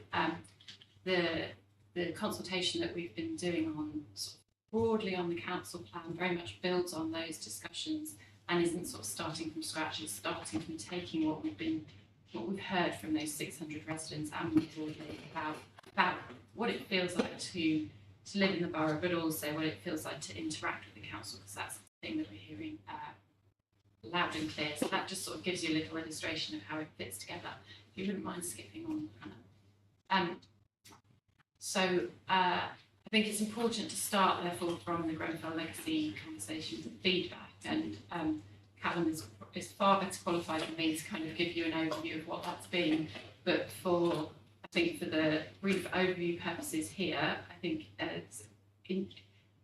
S12: the consultation that we've been doing on sort of broadly on the council plan very much builds on those discussions and isn't sort of starting from scratch. It's starting from taking what we've heard from those 600 residents and more broadly about what it feels like to live in the borough, but also what it feels like to interact with the council, because that's the thing that we're hearing loud and clear. So that just sort of gives you a little illustration of how it fits together. If you wouldn't mind skipping on, Hannah. So I think it's important to start, therefore, from the Grenfell legacy conversations and feedback. And Callum is far better qualified than me to kind of give you an overview of what that's been. But for the brief overview purposes here, I think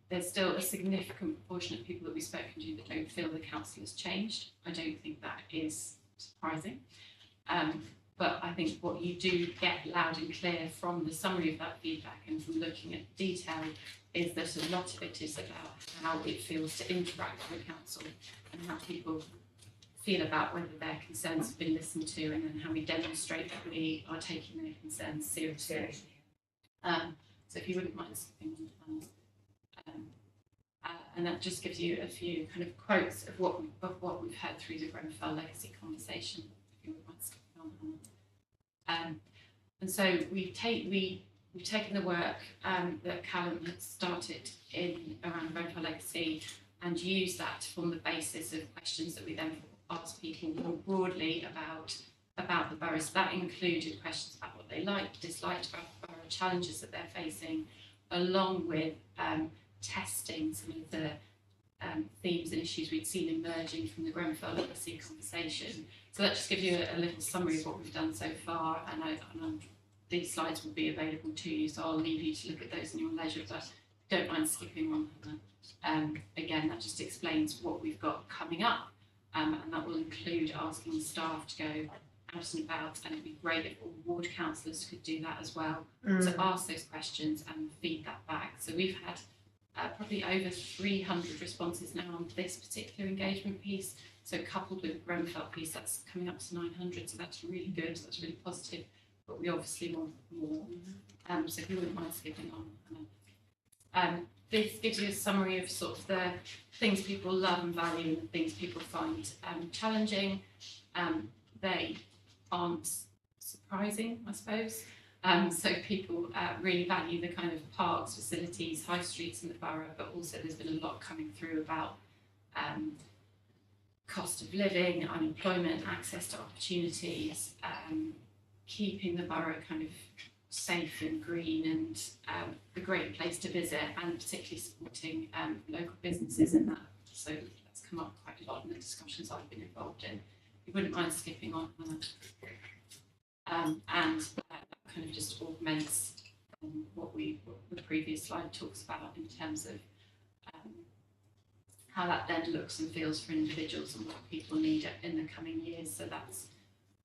S12: there's still a significant proportion of people that we've spoken to that don't feel the council has changed. I don't think that is surprising. But I think what you do get loud and clear from the summary of that feedback and from looking at detail is that a lot of it is about how it feels to interact with the council and how people feel about whether their concerns have been listened to, and then how we demonstrate that we are taking their concerns seriously. So if you wouldn't mind skipping on, and that just gives you a few kind of quotes of what we've heard through the Grenfell legacy conversation. If you wouldn't mind skipping on. And so we've taken the work that Callum had started in around Grenfell legacy and used that to form the basis of questions that we then ask people more broadly about the borough. So that included questions about what they liked, disliked about the borough, challenges that they're facing, along with testing some of the themes and issues we'd seen emerging from the Grenfell legacy conversation. So that just gives you a little summary of what we've done so far, and these slides will be available to you, so I'll leave you to look at those in your leisure, but don't mind skipping on them. Again, that just explains what we've got coming up, and that will include asking staff to go out and about, and it'd be great if all ward councillors could do that as well, to ask those questions and feed that back. So we've had probably over 300 responses now on this particular engagement piece, so coupled with the Grenfell piece, that's coming up to 900, so that's really good, that's really positive, but we obviously want more. So if you wouldn't mind skipping on. This gives you a summary of sort of the things people love and value and the things people find challenging. They aren't surprising, I suppose. So people really value the kind of parks, facilities, high streets in the borough, but also there's been a lot coming through about cost of living, unemployment, access to opportunities, keeping the borough kind of safe and green and a great place to visit, and particularly supporting local businesses in that. So that's come up quite a lot in the discussions I've been involved in. You wouldn't mind skipping on, and that kind of just augments what the previous slide talks about in terms of how that then looks and feels for individuals and what people need in the coming years. So that's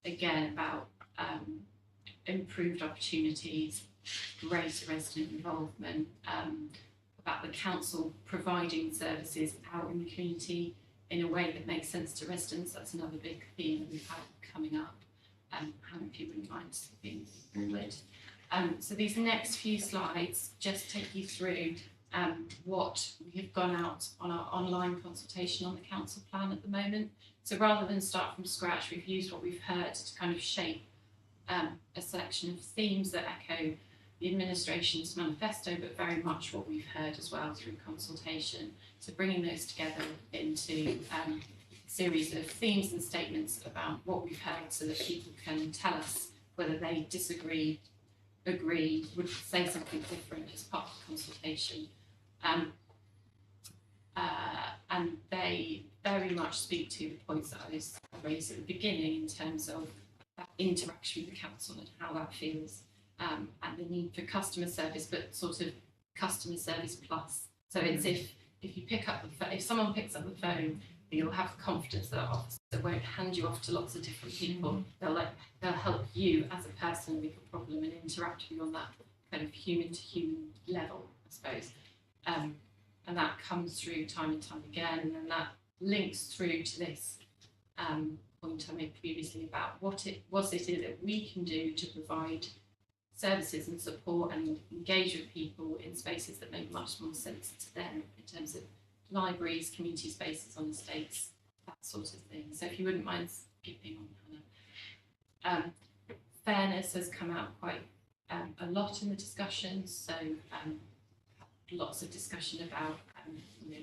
S12: again about improved opportunities, greater resident involvement, about the council providing services out in the community in a way that makes sense to residents. That's another big theme that we've had coming up. If you wouldn't mind being forward. So these next few slides just take you through what we have gone out on our online consultation on the council plan at the moment. So rather than start from scratch, we've used what we've heard to kind of shape a selection of themes that echo the administration's manifesto, but very much what we've heard as well through consultation. So bringing those together into a series of themes and statements about what we've heard so that people can tell us whether they disagree, agree, would say something different as part of the consultation. And they very much speak to the points that I raised at the beginning in terms of that interaction with the council and how that feels, and the need for customer service, but sort of customer service plus. So it's if you pick up if someone picks up the phone, you'll have confidence that our officer won't hand you off to lots of different people. They'll help you as a person with a problem and interact with you on that kind of human to human level, I suppose. And that comes through time and time again, and then that links through to this point I made previously about what it is that we can do to provide services and support and engage with people in spaces that make much more sense to them in terms of libraries, community spaces on estates, that sort of thing. So if you wouldn't mind skipping on, Hannah. Fairness has come out quite a lot in the discussions, so lots of discussion about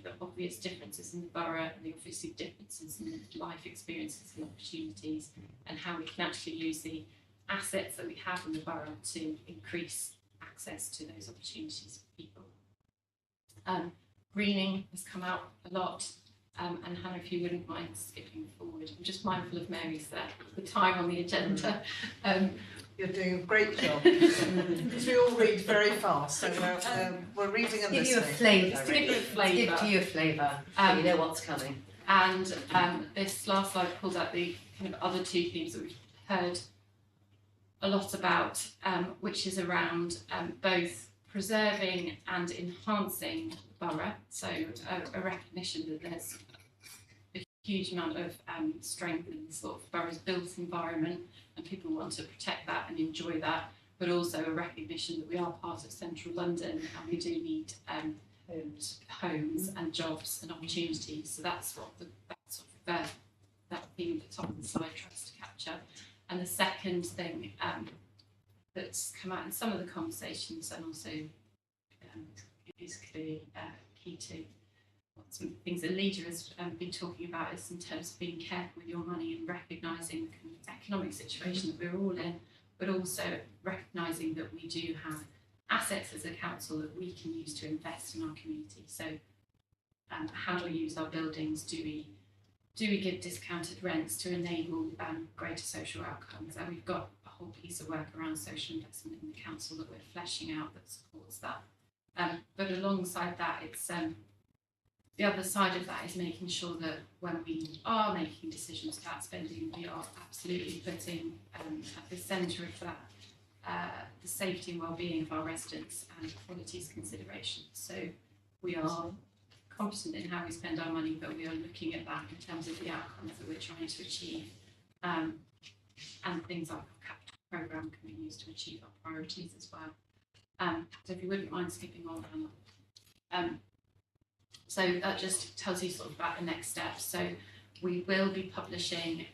S12: the obvious differences in the borough and the obvious differences in life experiences and opportunities, and how we can actually use the assets that we have in the borough to increase access to those opportunities for people. Greening has come out a lot, and Hannah, if you wouldn't mind skipping forward. I'm just mindful of Mary's the time on the agenda.
S1: You're doing a great job, because we all read very fast, so we're reading and
S3: Give you a
S1: listening.
S3: flavour.
S12: Just to give you a flavour.
S3: Give you a flavour, so you know what's coming.
S12: And this last slide pulls out the kind of other two themes that we've heard a lot about, which is around both preserving and enhancing the borough. So a recognition that there's a huge amount of strength in the sort of borough's built environment, and people want to protect that and enjoy that, but also a recognition that we are part of central London and we do need homes and jobs and opportunities. So that's what that theme at the top of the slide tries to capture. And the second thing that's come out in some of the conversations, and also is clearly key to what some things that Leader has been talking about, is in terms of being careful with your money and recognising the kind of economic situation that we're all in, but also recognising that we do have assets as a council that we can use to invest in our community. So how do we use our buildings? Do we give discounted rents to enable greater social outcomes? And we've got a whole piece of work around social investment in the council that we're fleshing out that supports that. But alongside that, it's the other side of that is making sure that when we are making decisions about spending, we are absolutely putting at the centre of that the safety and well-being of our residents and qualities considerations. So we are competent in how we spend our money, but we are looking at that in terms of the outcomes that we're trying to achieve, and things like our capital programme can be used to achieve our priorities as well. So if you wouldn't mind skipping on, Hannah. So that just tells you sort of about the next steps. So we will be publishing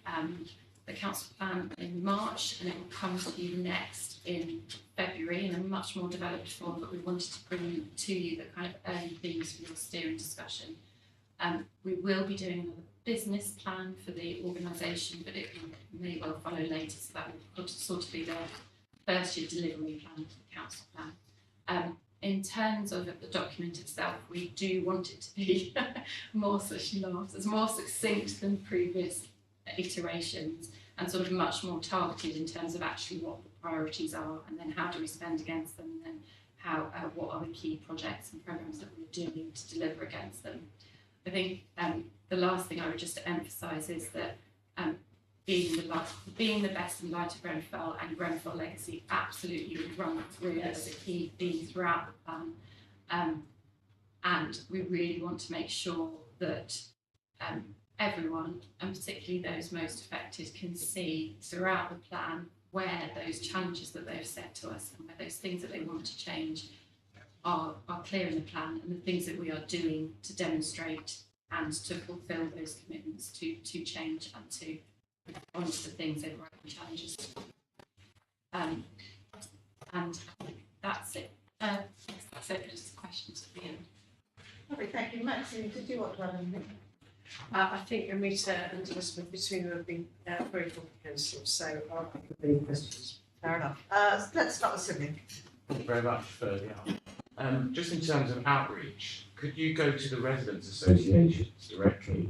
S12: the council plan in March, and it will come to you next in February in a much more developed form, but we wanted to bring to you the kind of early themes for your steering discussion. We will be doing another business plan for the organisation, but it may well follow later, so that will sort of be the first year delivery plan for the council plan. In terms of the document itself, we do want it to be more succinct than previous iterations, and sort of much more targeted in terms of actually what the priorities are, and then how do we spend against them, and then what are the key projects and programmes that we're doing to deliver against them. I think the last thing I would just emphasise is that being the best in light of Grenfell and Grenfell legacy absolutely would run through as a key theme throughout the plan, and we really want to make sure that everyone, and particularly those most affected, can see throughout the plan where those challenges that they've set to us and where those things that they want to change are clear in the plan, and the things that we are doing to demonstrate and to fulfil those commitments to change and to respond to the things that are the challenges. And that's it. That's it. Just questions at the end.
S1: Lovely, thank you. Maxine, did you want to add anything?
S13: I think Amrita and Elizabeth between them have been very comprehensive, so I don't have any questions.
S1: Fair enough. Let's start with Sydney.
S6: Thank you very much for the help. Just in terms of outreach, could you go to the residents' associations directly?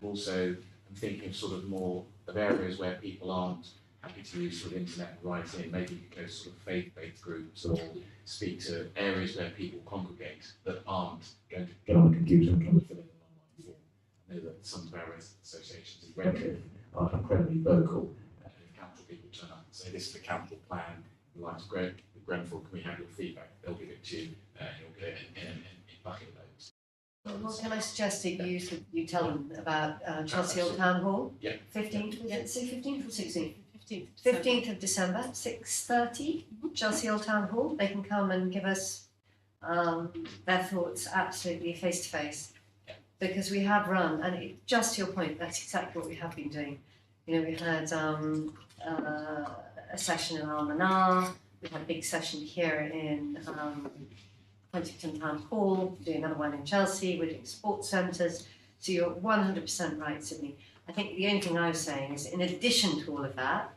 S6: Also, I'm thinking of sort of more of areas where people aren't happy to use sort of internet writing. Maybe you could go to sort of faith-based groups, or speak to areas where people congregate that aren't going to get on a computer and trying to fill in an online form. I know that some of our resident associations in Redcliffe are incredibly vocal. If council people turn up and say, this is the council plan, in light of Grenfell, can we have your feedback? They'll give it to you, you'll get it in bucket loads.
S3: Well, can I suggest that you tell them about Chelsea Old Town Hall?
S6: Yeah.
S3: 15th, was it 15th or 16th?
S12: 15th.
S3: 15th of December, 6:30, Chelsea Old Town Hall. They can come and give us their thoughts absolutely face to face. Because we have run, and just to your point, that's exactly what we have been doing. You know, we had a session in Almanar, we had a big session here in Huntington Town Hall, we're doing another one in Chelsea, we're doing sports centres. So you're 100% right, Sydney. I think the only thing I was saying is, in addition to all of that,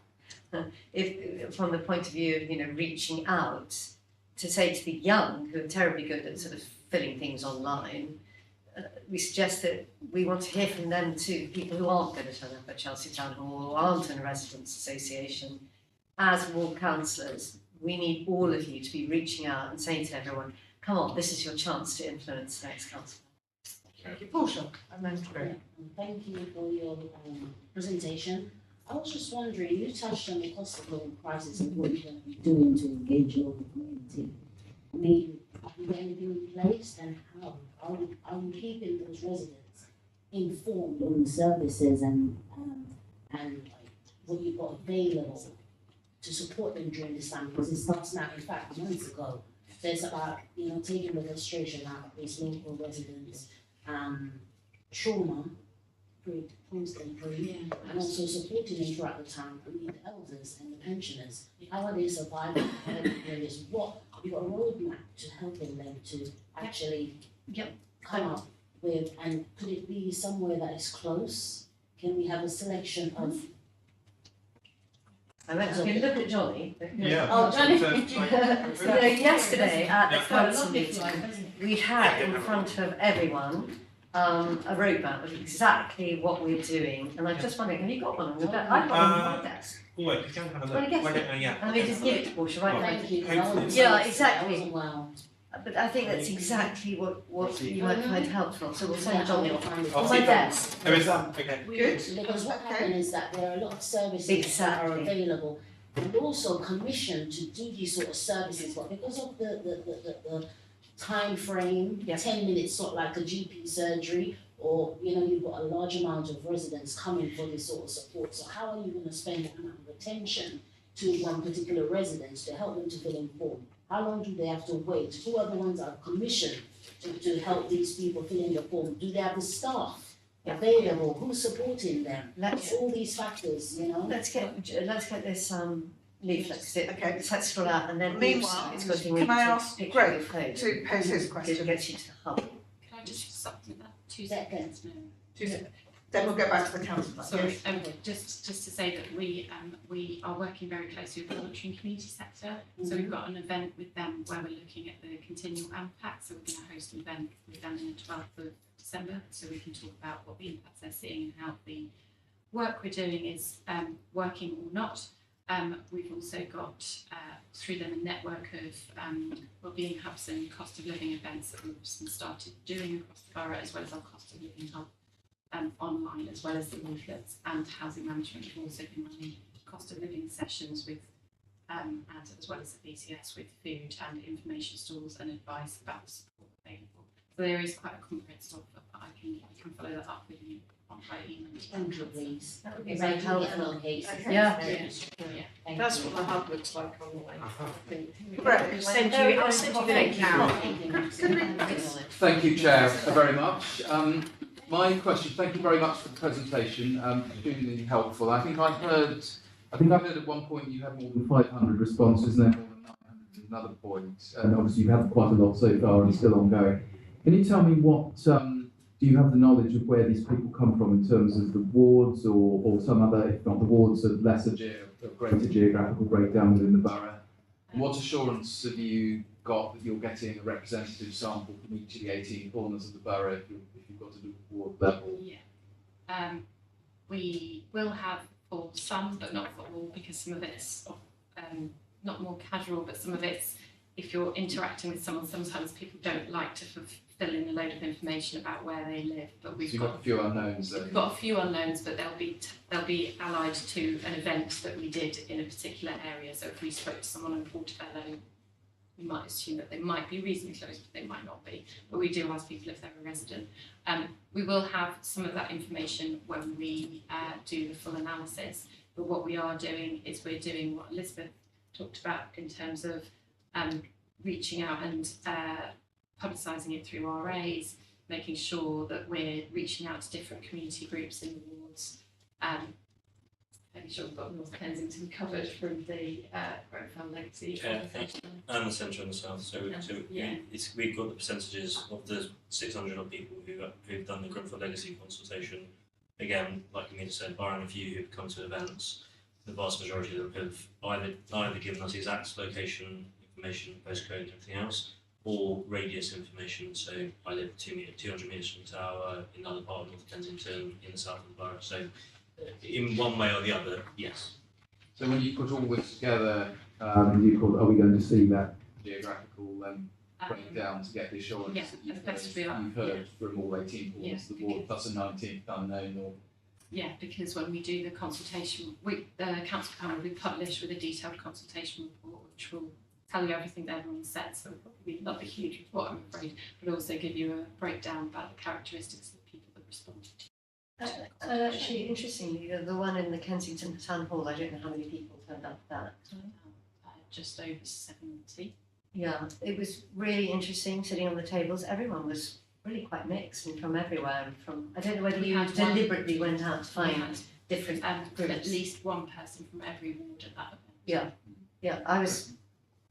S3: if from the point of view of, you know, reaching out to say to the young, who are terribly good at sort of filling things online, we suggest that we want to hear from them too, people who aren't going to turn up at Chelsea Town Hall, or aren't in a residents' association. As ward councillors, we need all of you to be reaching out and saying to everyone, come on, this is your chance to influence the next council.
S1: Thank you, Portia, and then Drew.
S9: Thank you for your presentation. I was just wondering, you touched on the cost of living crisis and what you're going to be doing to engage your community. I mean, have you got anything in place, and how? Are you keeping those residents informed on the services and what you've got available to support them during this time? Because it starts now, in fact, months ago. So it's about, taking the frustration out of these local residents, trauma, post-employee, and also supporting them throughout the town, the elders and the pensioners. How are they surviving during this? What you got a roadmap to helping them to actually come up with, and could it be somewhere that is close? Can we have a selection of?
S3: I went to look at Johnny.
S8: Yeah.
S3: Oh, Johnny.
S8: So
S3: Yesterday at the
S8: Yeah.
S3: council meeting, we had in front of everyone a roadmap of exactly what we're doing, and I'm just wondering, have you got one on your desk? I've got one on my desk.
S5: Oh, wait, you can have a look.
S3: Well, I guess
S5: Why don't, yeah.
S3: And we just give it to Portia right now.
S9: Thank you.
S5: Hopefully.
S3: Yeah, exactly.
S9: Wow.
S3: But I think that's exactly what you might find helpful, so we'll send Johnny off.
S5: I'll
S3: On
S5: see
S3: my
S5: if
S3: desk.
S5: There is that, okay.
S1: Good.
S9: Because what
S1: Okay.
S9: happens is that there are a lot of services that are available, and also commissioned to do these sort of services, but because of the time frame, 10 minutes, sort of like a GP surgery, or you've got a large amount of residents coming for this sort of support. So how are you going to spend that amount of attention to one particular residence to help them to feel informed? How long do they have to wait? Who are the ones that are commissioned to help these people fill in the form? Do they have the staff available? Who's supporting them? All these factors,
S3: Let's get this leaflet, 'cause let's scroll out, and then
S1: Meanwhile,
S3: it's got to
S1: can I ask
S3: picture
S1: Greg
S3: of the phone.
S1: to pose his question?
S3: It gets you to the hub.
S12: Can I just supplement that? 2 seconds. No.
S1: Then we'll go back to the council.
S12: Sorry,
S1: Yes.
S12: just to say that we are working very closely with the voluntary and community sector. So we've got an event with them where we're looking at the continual impact. So we're going to host an event with them on the 12th of December, so we can talk about what the impacts they're seeing and how the work we're doing is working or not. We've also got through them a network of wellbeing hubs and cost of living events that we've started doing across the borough, as well as our cost of living hub online, as well as the leaflets, and housing management have also been running cost of living sessions with and as well as the BCS with food and information stalls and advice about the support available. So there is quite a comprehensive offer, but I can follow that up with you by email.
S9: Thank you, please.
S3: That would be
S9: Because
S3: very
S9: I do get
S3: helpful.
S9: a lot of cases.
S1: Okay.
S3: Yeah.
S9: Thank
S13: That's
S9: you.
S13: what the hub looks like online. I think.
S1: Right.
S13: I'll send you the link now.
S4: Thank you, Chair, very much. My question, thank you very much for the presentation, extremely helpful. I think I've heard at one point you had more than 500 responses and then more than 900 at another point, and obviously you've had quite a lot so far and it's still ongoing. Can you tell me what, do you have the knowledge of where these people come from in terms of the wards or some other, if not the wards, of greater geographical breakdown within the borough? And what assurance have you got that you're getting a representative sample from each of the 18 corners of the borough if you've got to do ward level?
S12: Yeah. We will have for some, but not for all, because some of it's not more casual, but some of it's, if you're interacting with someone, sometimes people don't like to fill in a load of information about where they live, but we've
S4: got a few unknowns there.
S12: We've got a few unknowns, but they'll be allied to an event that we did in a particular area. So if we spoke to someone in Portobello, we might assume that they might be reasonably close, but they might not be. But we do ask people if they're a resident. We will have some of that information when we do the full analysis. But what we are doing is we're doing what Elizabeth talked about in terms of reaching out and publicising it through RAs, making sure that we're reaching out to different community groups in the wards, making sure we've got North Kensington covered from the Grenfell Legacy.
S5: And the centre and the south. So we've got the percentages of the 600 odd people who've done the Grenfell Legacy consultation. Again, like Amita said, barring a few who've come to events, the vast majority of them have either given us exact location information, postcode and everything else, or radius information. So I live 200 metres from the tower in another part of North Kensington in the south of the borough. So in one way or the other, yes.
S4: So when you put all this together, are we going to see that geographical breakdown to get the assurance that you've heard from all 18 wards, the ward plus a 19th unknown, or
S12: Yeah, because when we do the consultation, the council plan will be published with a detailed consultation report, which will tell you everything that everyone said. So it'll probably be not a huge report, I'm afraid, but also give you a breakdown about the characteristics of the people that responded.
S3: Actually, interestingly, the one in the Kensington Town Hall, I don't know how many people turned up for that.
S12: Just over 70.
S3: Yeah, it was really interesting sitting on the tables. Everyone was really quite mixed and from everywhere. And from I don't know whether
S12: We
S3: you
S12: had
S3: deliberately went out to
S12: We
S3: find
S12: had,
S3: different
S12: at
S3: groups.
S12: least one person from every ward at that event.
S3: Yeah, yeah, I was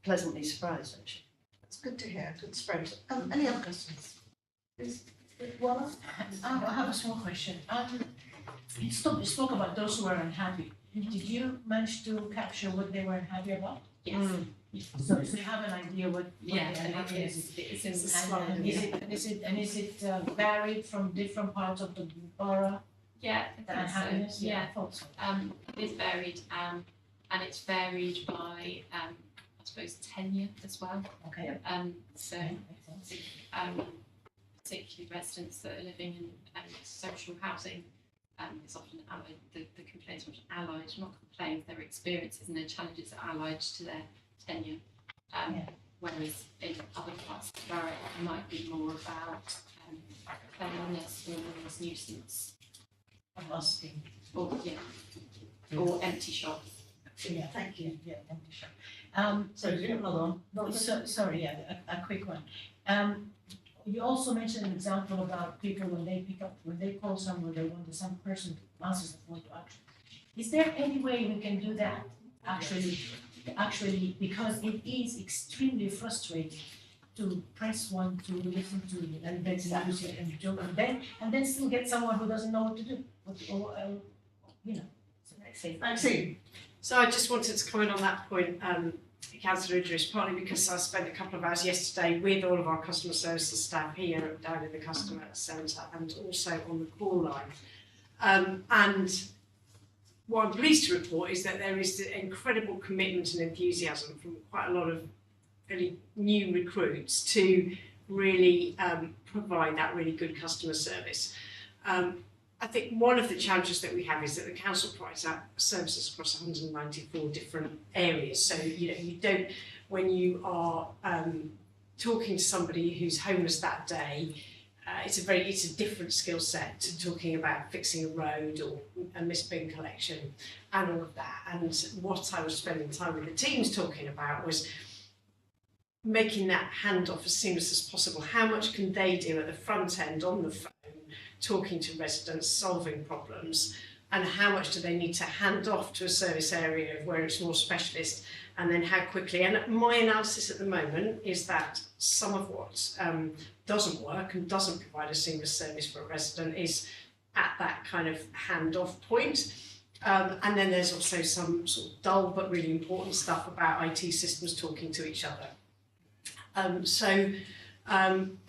S3: pleasantly surprised actually.
S1: That's good to hear, good spread. Any other questions? Please, Walla?
S10: I have a small question. You spoke about those who were unhappy. Did you manage to capture what they were unhappy about?
S12: Yes.
S10: So you have an idea what
S12: Yeah,
S10: they are unhappy
S12: and
S10: is.
S12: it's in the
S10: And
S12: slide.
S10: is it varied from different parts of the borough?
S12: Yeah,
S10: The
S12: I think so.
S10: unhappiness?
S12: Yeah.
S10: I thought so.
S12: It's varied, and it's varied by, I suppose, tenure as well.
S10: Okay.
S12: So,
S10: Makes sense.
S12: particularly residents that are living in social housing, it's often allied, the complaints are often allied, not complaints, their experiences and their challenges are allied to their tenure. Whereas in other parts of the borough, it might be more about cleanliness or noise nuisance.
S10: Asking.
S12: Or or empty shops.
S10: Yeah,
S1: Thank you.
S10: Yeah, empty shop.
S1: So you have another one?
S10: No, sorry, yeah, a quick one. You also mentioned an example about people when they call someone, they want some person answers the phone to action. Is there any way we can do that, actually, because it is extremely frustrating to press one to listen to and then music and joke and then still get someone who doesn't know what to do,
S1: Maxine?
S13: So I just wanted to comment on that point, Councillor Idris, partly because I spent a couple of hours yesterday with all of our customer services staff here down in the customer centre and also on the call line. And what I'm pleased to report is that there is incredible commitment and enthusiasm from quite a lot of really new recruits to really provide that really good customer service. I think one of the challenges that we have is that the council provides out services across 194 different areas. So, you don't, when you are talking to somebody who's homeless that day, it's a different skill set to talking about fixing a road or a missed bin collection and all of that. And what I was spending time with the teams talking about was making that handoff as seamless as possible. How much can they do at the front end on the phone, talking to residents, solving problems, and how much do they need to hand off to a service area where it's more specialist, and then how quickly. And my analysis at the moment is that some of what doesn't work and doesn't provide a seamless service for a resident is at that kind of handoff point. And then there's also some sort of dull but really important stuff about IT systems talking to each other. I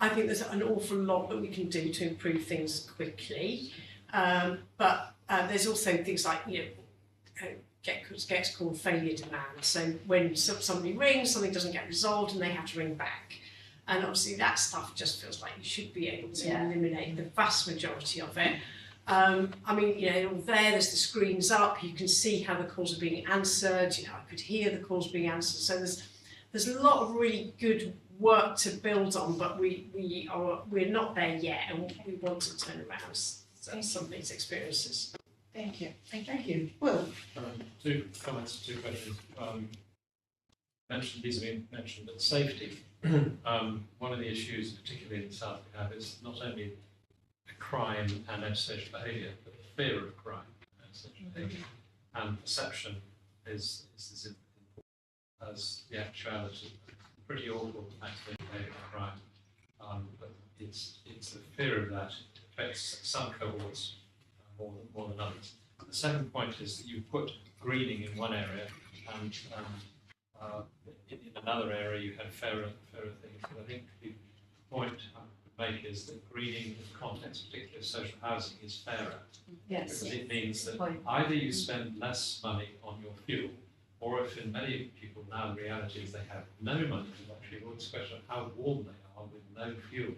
S13: think there's an awful lot that we can do to improve things quickly, but there's also things like, gets called failure demand. So when somebody rings, something doesn't get resolved and they have to ring back. And obviously that stuff just feels like you should be able to eliminate the vast majority of it. There's the screens up, you can see how the calls are being answered, I could hear the calls being answered. So there's a lot of really good work to build on, but we're not there yet, and we want to turn around some of these experiences.
S1: Thank you. Thank you. Will?
S11: Two comments, two questions. These have been mentioned, but safety. One of the issues, particularly in the south, we have is not only crime and antisocial behaviour, but the fear of crime and antisocial behaviour, and perception is as important as the actuality. Pretty awful accident behaviour of crime, but it's the fear of that affects some cohorts more than others. The second point is that you put greening in one area, and in another area you had fairer things. But I think the point I would make is that greening in the context, particularly of social housing, is fairer.
S3: Yes.
S11: Because it means that either you spend less money on your fuel, or if in many people now the reality is they have no money for luxury, well, it's a question of how warm they are with no fuel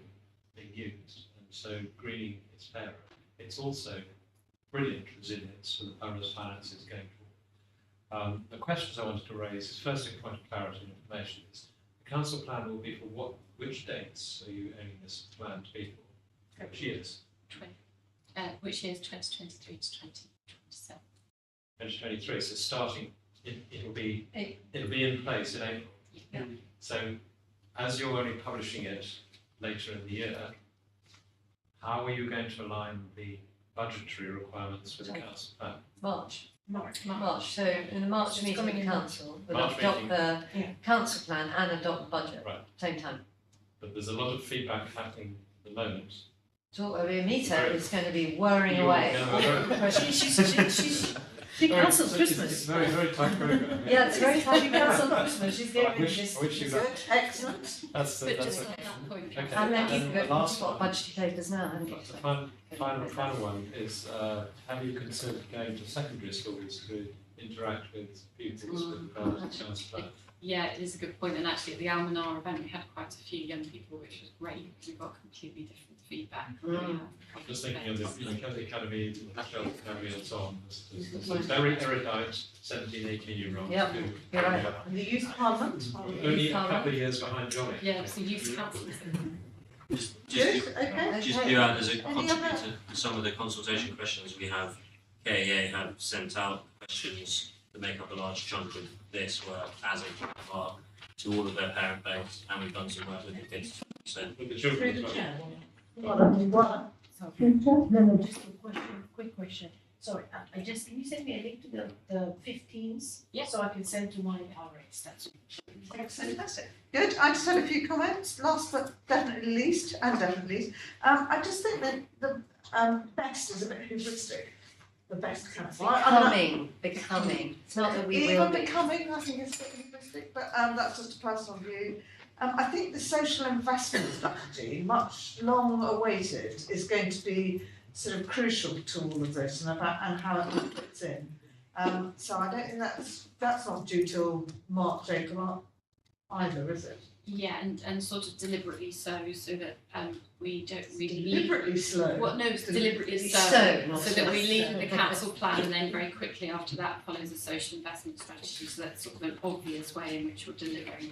S11: being used. And so greening is fairer. It's also brilliant resilience for the borough's finances going forward. The questions I wanted to raise is firstly a point of clarity and information. Is the council plan will be for which dates are you aiming this plan to be for? Which years?
S12: Which year is 2023 to 2027.
S11: 2023. So starting, it'll be in place in April.
S12: Yeah.
S11: So as you're only publishing it later in the year, how are you going to align the budgetary requirements with the council plan?
S3: March.
S10: March.
S3: So in the March
S10: It's
S3: meeting
S10: coming
S3: of
S10: in
S3: council, we'll
S11: March
S3: adopt
S11: meeting.
S3: the
S10: Yeah.
S3: council plan and adopt the budget
S11: Right.
S3: same time.
S11: But there's a lot of feedback happening at the moment.
S3: So Anita is going to be whirring away.
S10: She cancelled
S11: It's
S10: Christmas.
S11: very, very tight program.
S3: Yeah, it's very
S10: She
S3: tight.
S10: cancelled Christmas, she's
S11: I
S10: getting
S11: wish,
S10: this.
S11: I wish you
S1: Good, excellent.
S11: That's
S12: But
S11: that's
S12: just
S11: a-
S12: on that point,
S11: Okay.
S3: And then
S11: And
S3: you've
S11: the last
S3: got
S11: one.
S3: budgetary papers now, haven't you?
S11: The final one is, have you considered going to secondary schools to interact with pupils with regards to council plan?
S12: yeah, it is a good point. And actually, at the Almanar event, we had quite a few young people, which was great. We got completely different feedback.
S11: I'm just thinking of the Celtic Academy, the Shell Academy and so on. There's very erudite 17, 18-year-olds
S3: Yep,
S11: who
S3: you're right.
S1: And the youth parliament?
S11: only a couple of years behind Johnny.
S12: Yeah, so youth councils.
S5: Just
S1: Good,
S5: to,
S1: okay.
S5: just to add as a
S1: Any
S5: contributor to some of the consultation questions we have, KAA have sent out questions that make up a large chunk of this work as a part to all of their parent base, and we've done some work with the kids. So
S11: With the children
S10: Through
S11: as
S10: the
S11: well.
S10: chair.
S1: Well,
S10: No, just a quick question. Sorry, I just, can you send me a link to the 15s?
S12: Yeah.
S10: So I can send to my colleagues, that's all.
S1: fantastic. Good, I just had a few comments, last but definitely least, I just think that the best is a bit hubristic, the best council.
S3: Becoming. It's not that we will
S1: Even
S3: be.
S1: becoming, I think it's a bit hubristic, but that's just a personal view. I think the social investment strategy, much long awaited, is going to be sort of crucial to all of this and how it all fits in. So I don't think that's not due till March, April either, is it?
S12: Yeah, and sort of deliberately so that we don't really leave.
S1: Deliberately slow.
S12: Well, no, it's deliberately so
S3: not
S12: that we leave
S3: so.
S12: the council plan, and then very quickly after that follows a social investment strategy. So that's sort of an obvious way in which we're delivering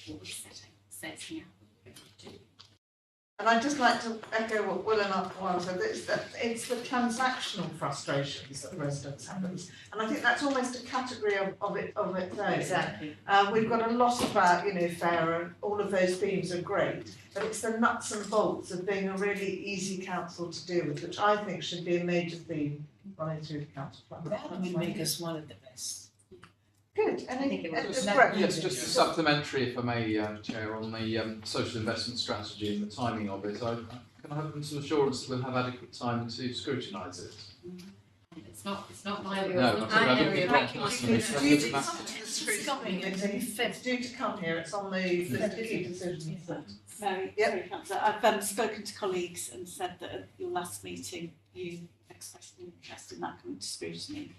S12: what we're setting out.
S1: And I'd just like to echo what Will and I said, it's the transactional frustrations that residents have. And I think that's almost a category of its own.
S3: Exactly.
S1: We've got a lot about, fair, and all of those themes are great, but it's the nuts and bolts of being a really easy council to deal with, which I think should be a major theme running through the council plan.
S10: That will make us one of the best.
S1: Good,
S3: I think it was
S1: great.
S4: Yes, just a supplementary, if I may, Chair, on the social investment strategy and the timing of it. Can I have some assurance that we'll have adequate time to scrutinise it?
S12: It's not my area.
S4: No,
S12: it's not my area.
S1: It's due to come to the scrutiny committee. It's due to come here, it's on the key decisions.
S14: Mary,
S1: Yep.
S14: sorry, Councillor, I've spoken to colleagues and said that at your last meeting you expressed an interest in that coming to scrutiny.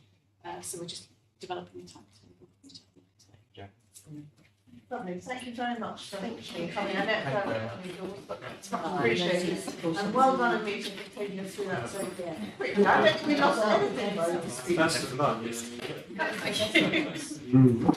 S14: So we're just developing the timetable.
S1: Lovely, thank you very much for coming. I know
S6: Thank you very much.
S1: it's much appreciated. And well done in meeting for taking us through that so quickly. I don't think we lost anything by this speech.
S11: Best of luck.
S1: Thank you.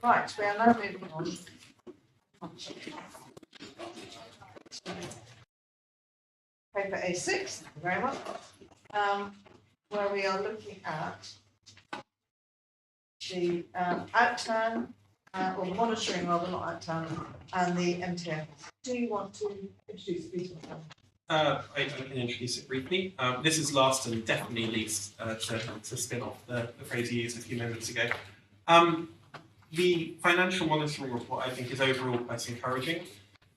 S1: Right, we are now moving on. Paper A6, thank you very much. Where we are looking at the outturn, or monitoring rather, not outturn, and the MTF. Do you want to introduce it, please?
S15: I can introduce it briefly. This is last and definitely least to spin off the phrase you used a few moments ago. The financial monitoring report, I think, is overall quite encouraging.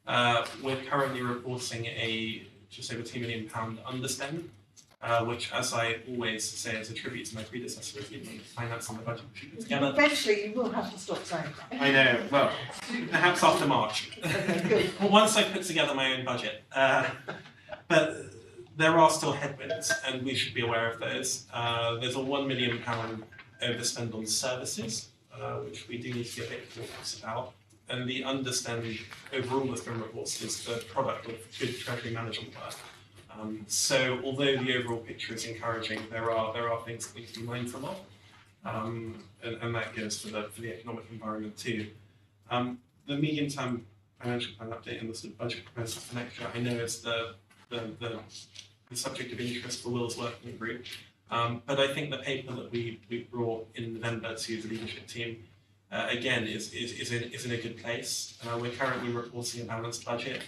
S15: We're currently reporting a just over £2 million underspend, which, as I always say, is a tribute to my predecessor in financing the budget we put together.
S1: Eventually, you will have to stop saying that.
S15: I know. Well, perhaps after March.
S1: Okay, good.
S15: Well, once I put together my own budget. But there are still headwinds, and we should be aware of those. There's a £1 million overspend on services, which we do need to get a bit cautious about. And the understanding overall that's been reported is the product of good treasury management work. So although the overall picture is encouraging, there are things that we need to be mindful of, and that goes for the economic environment too. The medium-term financial plan update and the sort of budget proposals for next year, I know it's the subject of interest for Will's working group, but I think the paper that we brought in November to the leadership team again is in a good place. We're currently reporting a balanced budget.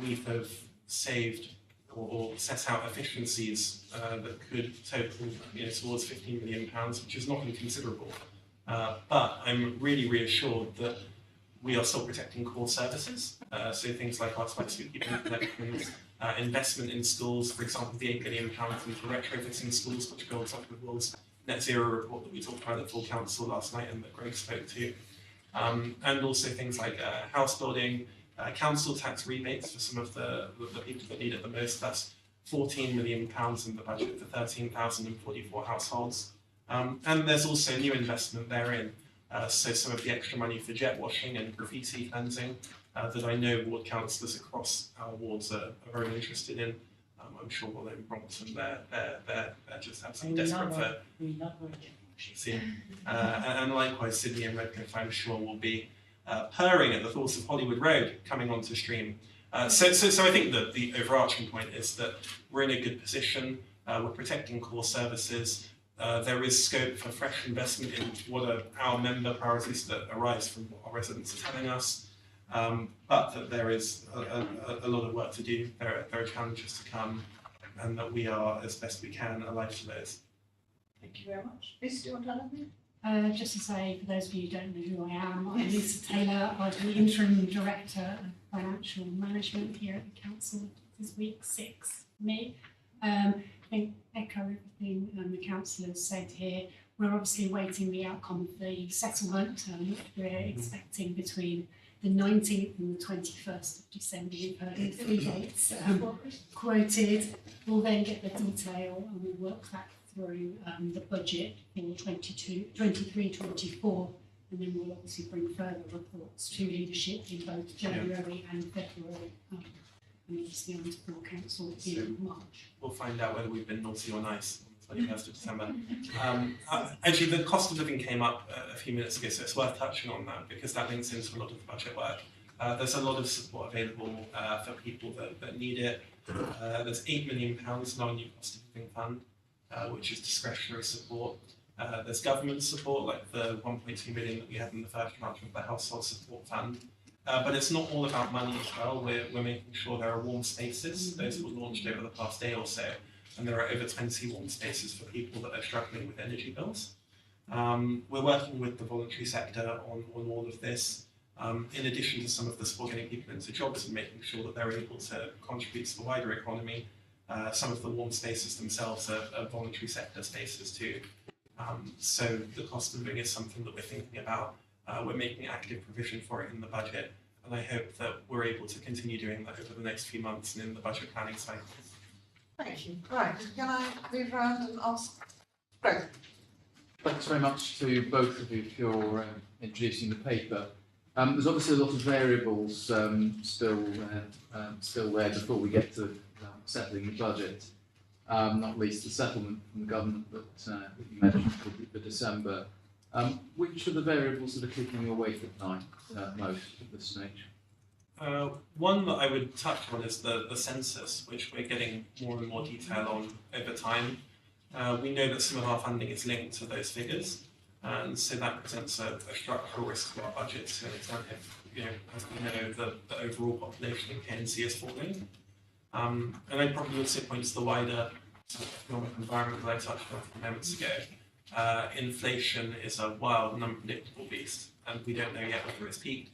S15: We have saved or set out efficiencies that could total towards £15 million, which is not inconsiderable. But I'm really reassured that we are still protecting core services. So things like our smart keeping connections, investment in schools, for example, the £8 million into retrofitting schools, which builds up with Will's net zero report that we talked about at full council last night and that Greg spoke to. And also things like house building, council tax rebates for some of the people that need it the most. That's £14 million in the budget for 13,044 households. And there's also new investment therein. So some of the extra money for jet washing and graffiti cleansing that I know ward councillors across our wards are very interested in. I'm sure we'll in Brompton, they're just absolutely desperate for.
S9: We love our jet washing.
S15: And likewise, Sydney and Redcliffe, I'm sure, will be purring at the thoughts of Hollywood Road coming onto stream. So I think that the overarching point is that we're in a good position. We're protecting core services. There is scope for fresh investment in what are our member priorities that arise from what our residents are telling us. But that there is a lot of work to do. There are challenges to come, and that we are, as best we can, alive to those.
S1: Thank you very much. Lisa, do you want to add anything?
S16: Just to say, for those of you who don't know who I am, I'm Lisa Taylor. I'm the Interim Director of Financial Management here at the Council. This is week 6, me. I think echo everything the councillors said here. We're obviously awaiting the outcome of the settlement, which we're expecting between the 19th and the 21st of December. You've heard the 3 dates quoted. We'll then get the detail and we'll work that through the budget for 23-24, and then we'll obviously bring further reports to leadership in both January and February, and obviously on to full council in March.
S15: We'll find out whether we've been naughty or nice on the 21st of December. Actually, the cost of living came up a few minutes ago, so it's worth touching on that because that links into a lot of the budget work. There's a lot of support available for people that need it. There's £8 million in our new cost of living fund, which is discretionary support. There's government support, like the 1.2 million that we had in the first tranche of the household support fund. But it's not all about money as well. We're making sure there are warm spaces. Those were launched over the past day or so, and there are over 20 warm spaces for people that are struggling with energy bills. We're working with the voluntary sector on all of this, in addition to some of the support getting people into jobs and making sure that they're able to contribute to the wider economy. Some of the warm spaces themselves are voluntary sector spaces too. So the cost of living is something that we're thinking about. We're making active provision for it in the budget, and I hope that we're able to continue doing that over the next few months and in the budget planning cycle.
S1: Thank you. Right, can I move around and ask Greg?
S4: Thanks very much to both of you for introducing the paper. There's obviously a lot of variables still there before we get to settling the budget, not least the settlement from the government that you mentioned for December. Which are the variables that are keeping you awake at night most at this stage?
S15: One that I would touch on is the census, which we're getting more and more detail on over time. We know that some of our funding is linked to those figures, and so that presents a structural risk to our budget to an extent if, as we know, the overall population in KNC is falling. And I'd probably also point to the wider economic environment that I touched on a few moments ago. Inflation is a wild and unpredictable beast, and we don't know yet whether it's peaked.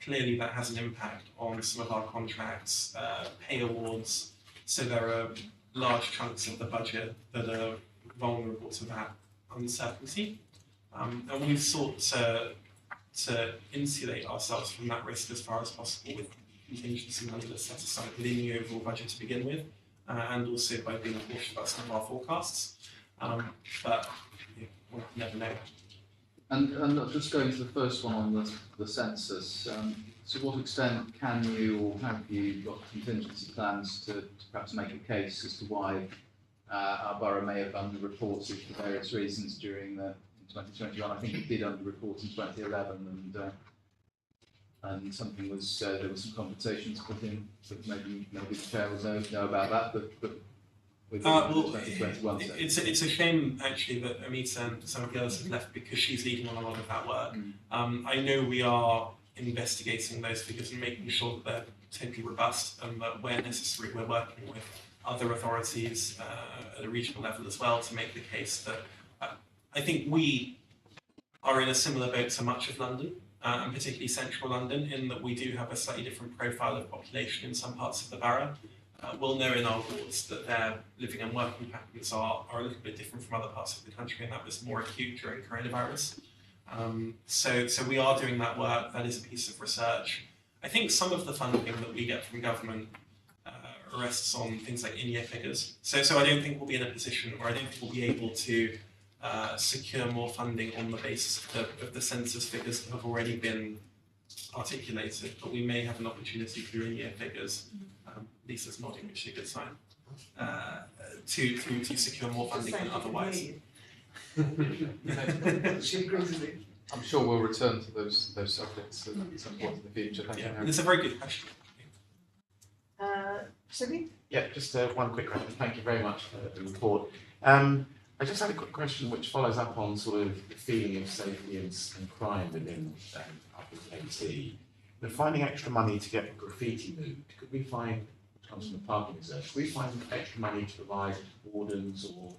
S15: Clearly that has an impact on some of our contracts, pay awards, so there are large chunks of the budget that are vulnerable to that uncertainty. And we've sought to insulate ourselves from that risk as far as possible with contingency money that's set aside within the overall budget to begin with, and also by being cautious about some of our forecasts. But we'll never know.
S4: And just going to the first one on the census, to what extent can you or have you got contingency plans to perhaps make a case as to why our borough may have underreported for various reasons during in 2021? I think it did underreport in 2011, and something was there was some compensation to put in, but maybe the chair will know about that. But with
S15: Well,
S4: 2021,
S15: it's a shame actually that Amita and some of the others have left because she's leading on a lot of that work. I know we are investigating those figures and making sure that they're totally robust, and that where necessary we're working with other authorities at a regional level as well to make the case that I think we are in a similar boat to much of London, and particularly central London, in that we do have a slightly different profile of population in some parts of the borough. We'll know in our wards that their living and working patterns are a little bit different from other parts of the country, and that was more acute during coronavirus. So we are doing that work. That is a piece of research. I think some of the funding that we get from government rests on things like in-year figures. So I don't think we'll be in a position, or I don't think we'll be able to secure more funding on the basis of the census figures that have already been articulated, but we may have an opportunity through in-year figures. Lisa's nodding, which is a good sign. To secure more funding than otherwise.
S1: She agrees with me.
S4: I'm sure we'll return to those subjects at some point in the future. Thank you.
S15: It's a very good question.
S1: Cindy?
S6: Yeah, just one quick question. Thank you very much for the report. I just had a quick question which follows up on sort of the feeling of safety and crime within AT. We're finding extra money to get graffiti moved. Could we find, which comes from the parking reserve, could we find extra money to provide wardens or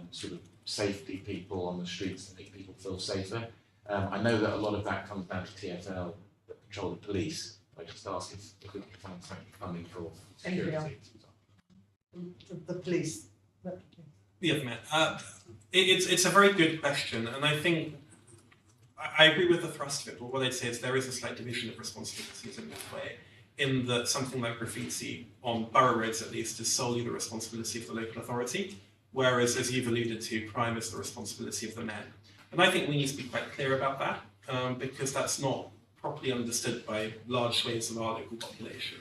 S6: sort of safety people on the streets to make people feel safer? I know that a lot of that comes down to TfL that control the police. I just ask if we can find some funding for security.
S1: The police.
S15: Yeah, Matt. It's a very good question, and I think I agree with the thrust of it, but what I'd say is there is a slight division of responsibilities in this way, in that something like graffiti, on borough roads at least, is solely the responsibility of the local authority, whereas, as you've alluded to, crime is the responsibility of the mayor. And I think we need to be quite clear about that, because that's not properly understood by large swathes of our local population.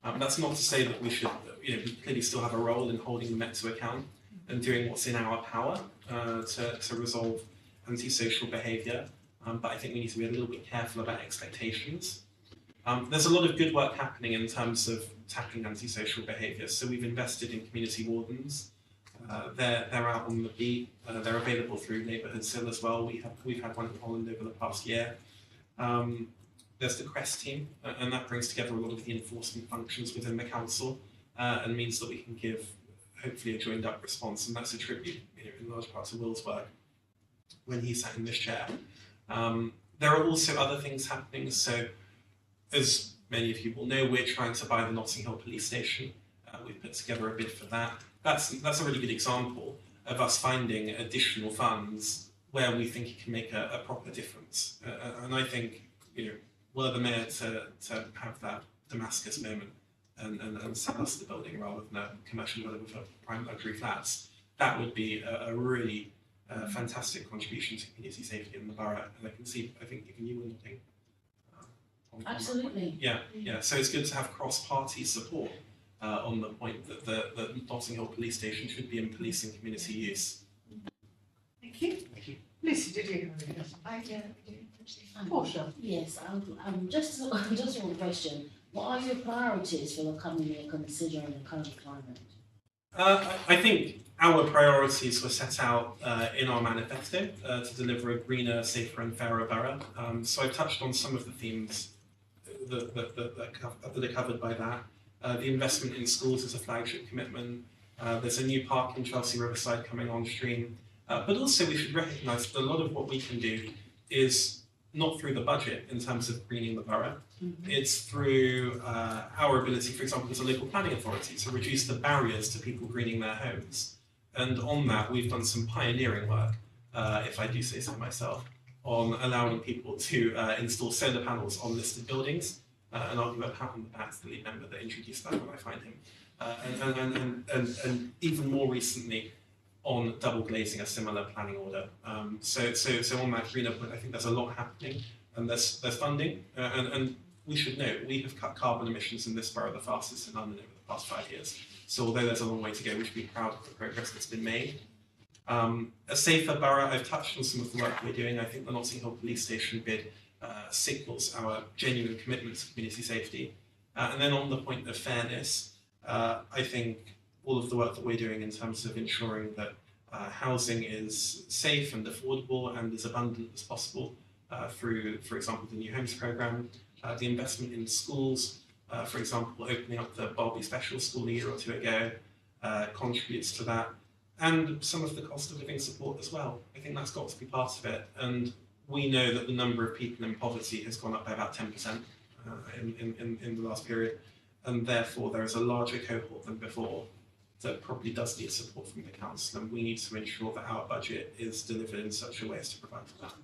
S15: That's not to say that we should, we clearly still have a role in holding the Met to account and doing what's in our power to resolve antisocial behaviour. But I think we need to be a little bit careful about expectations. There's a lot of good work happening in terms of tackling antisocial behaviour. So we've invested in community wardens. They're out on the beat. They're available through Neighbourhood Sill as well. We've had one in Holland over the past year. There's the Crest team, and that brings together a lot of the enforcement functions within the council, and means that we can give hopefully a joined up response. And that's a tribute, in large part to Will's work when he sat in this chair. There are also other things happening. So, as many of you will know, we're trying to buy the Notting Hill police station. We've put together a bid for that. That's a really good example of us finding additional funds where we think it can make a proper difference. And I think, were the mayor to have that Damascus moment and sell us the building rather than a commercial development for prime luxury flats, that would be a really fantastic contribution to community safety in the borough. And I think even you were nodding.
S9: Absolutely.
S15: Yeah. So it's good to have cross-party support on the point that the Notting Hill police station should be in policing community use.
S1: Thank you. Lucy, did you have any questions?
S7: I do.
S1: Portia.
S9: Yes, just one question. What are your priorities for the coming year considering the current climate?
S15: I think our priorities were set out in our manifesto to deliver a greener, safer and fairer borough. So I've touched on some of the themes that are covered by that. The investment in schools is a flagship commitment. There's a new park in Chelsea Riverside coming on stream. But also we should recognise that a lot of what we can do is not through the budget in terms of greening the borough. It's through our ability, for example, as a local planning authority, to reduce the barriers to people greening their homes. And on that, we've done some pioneering work, if I do say so myself, on allowing people to install solar panels on listed buildings. and I'll give a pat on the back to the lead member that introduced that when I find him. And even more recently, on double glazing a similar planning order. So on that greener point, I think there's a lot happening, and there's funding, and we should note we have cut carbon emissions in this borough the fastest in London over the past 5 years. So although there's a long way to go, we should be proud of the progress that's been made. A safer borough, I've touched on some of the work we're doing. I think the Notting Hill Police Station bid signals our genuine commitment to community safety. And then on the point of fairness, I think all of the work that we're doing in terms of ensuring that housing is safe and affordable and as abundant as possible through, for example, the New Homes Programme, the investment in schools, for example, opening up the Barbie Special School a year or two ago, contributes to that, and some of the cost of living support as well. I think that's got to be part of it. And we know that the number of people in poverty has gone up by about 10% in the last period, and therefore there is a larger cohort than before that probably does need support from the council, and we need to ensure that our budget is delivered in such a way as to provide for that.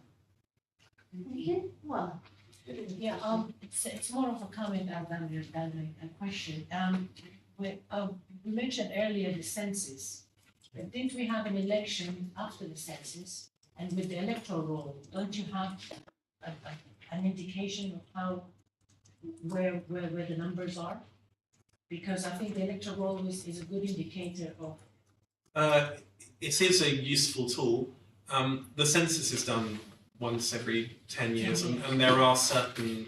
S3: Well,
S10: Yeah, it's more of a comment than a question. We mentioned earlier the census. But didn't we have an election after the census? And with the electoral roll, don't you have an indication of how, where the numbers are? Because I think the electoral roll is a good indicator of.
S15: It is a useful tool. The census is done once every 10 years, and there are certain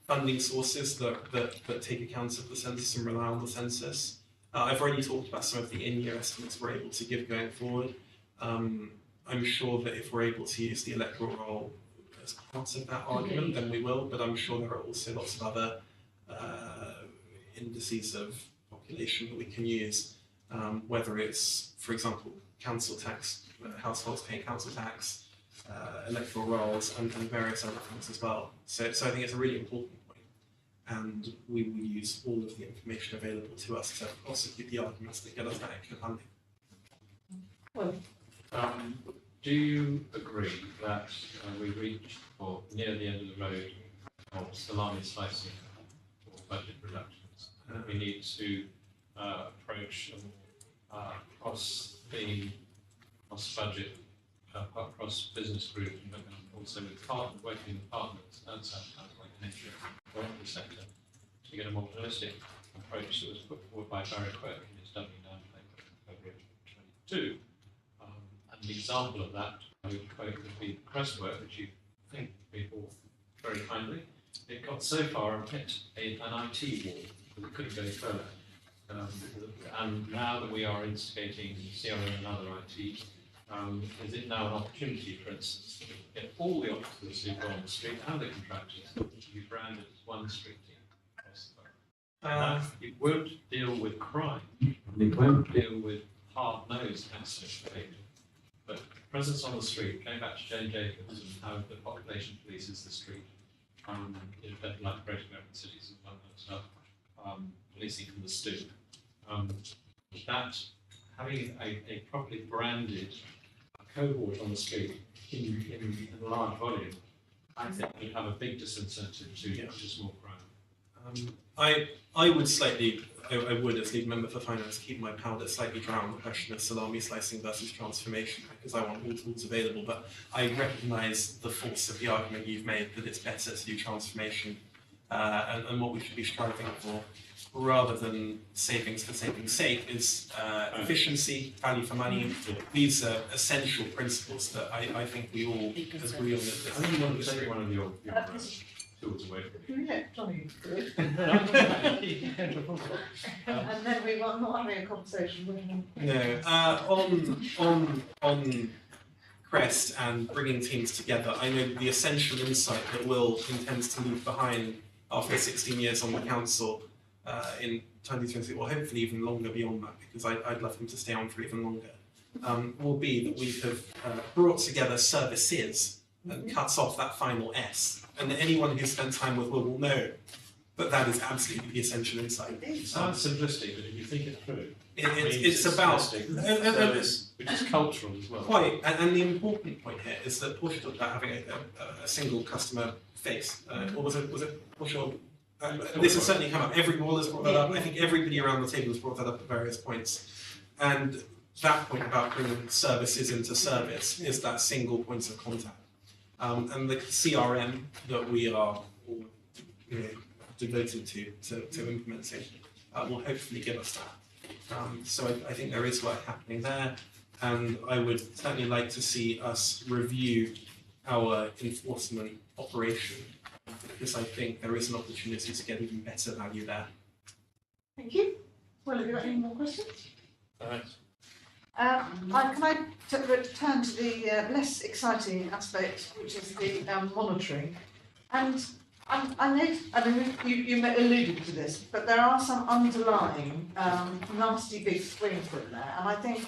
S15: funding sources that take account of the census and rely on the census. I've already talked about some of the in-year estimates we're able to give going forward. I'm sure that if we're able to use the electoral roll as part of that argument, then we will, but I'm sure there are also lots of other indices of population that we can use, whether it's, for example, council tax, households paying council tax, electoral rolls, and various other things as well. So I think it's a really important point, and we will use all of the information available to us to prosecute the arguments that get us that extra funding.
S11: Well, do you agree that we've reached, or near the end of the road of salami slicing for budget reductions? We need to approach cross-theme, cross-budget, cross-business group, and also with working with partners outside like nature or the sector to get a more holistic approach that was put forward by Barry Quirk in his Dublin Down paper in February 2022. An example of that, I would quote, would be the Crest work, which you think we bought very kindly. It got so far and hit an IT wall, but it couldn't go further. And now that we are instigating CRM and other IT, is it now an opportunity, for instance, to get all the officers who go on the street and the contractors to be branded as one street team across the borough? It won't deal with crime, it won't deal with hard-nosed access behaviour, but presence on the street, going back to Jane Jacobs and how the population polices the street, like Greater American cities and whatnot stuff, policing from the stoop. That having a properly branded cohort on the street in a large volume, I think would have a big disincentive to just more crime.
S15: I would slightly, I would as lead member for finance keep my powder slightly dry on the question of salami slicing versus transformation, because I want all tools available, but I recognise the force of the argument you've made that it's better to do transformation and what we should be striving for, rather than savings for saving's sake, is efficiency, value for money. These are essential principles that I think we all agree on.
S11: I think you want to take one of your tools away from you.
S1: Yeah, Johnny, good. And then we were not having a conversation with him.
S15: No, on Crest and bringing teams together, I know the essential insight that Will intends to leave behind after 16 years on the council in 2020, or hopefully even longer beyond that, because I'd love him to stay on for even longer, will be that we have brought together services and cuts off that final S. And anyone who spent time with Will know that that is absolutely the essential insight.
S11: It sounds simplistic, but if you think it through.
S15: it's about
S11: service, which is cultural as well.
S15: quite, and the important point here is that Portia talked about having a single customer face, or was it Portia? This has certainly come up. Everyone has brought that up. I think everybody around the table has brought that up at various points, and that point about bringing services into service is that single point of contact, and the CRM that we are all, devoted to implementing will hopefully give us that. So I think there is work happening there, and I would certainly like to see us review our enforcement operation, because I think there is an opportunity to get even better value there.
S1: Thank you. Well, have you got any more questions?
S11: Thanks.
S1: Can I turn to the less exciting aspect, which is the monitoring? And I know, I mean, you alluded to this, but there are some underlying nasty big swings in there. And I think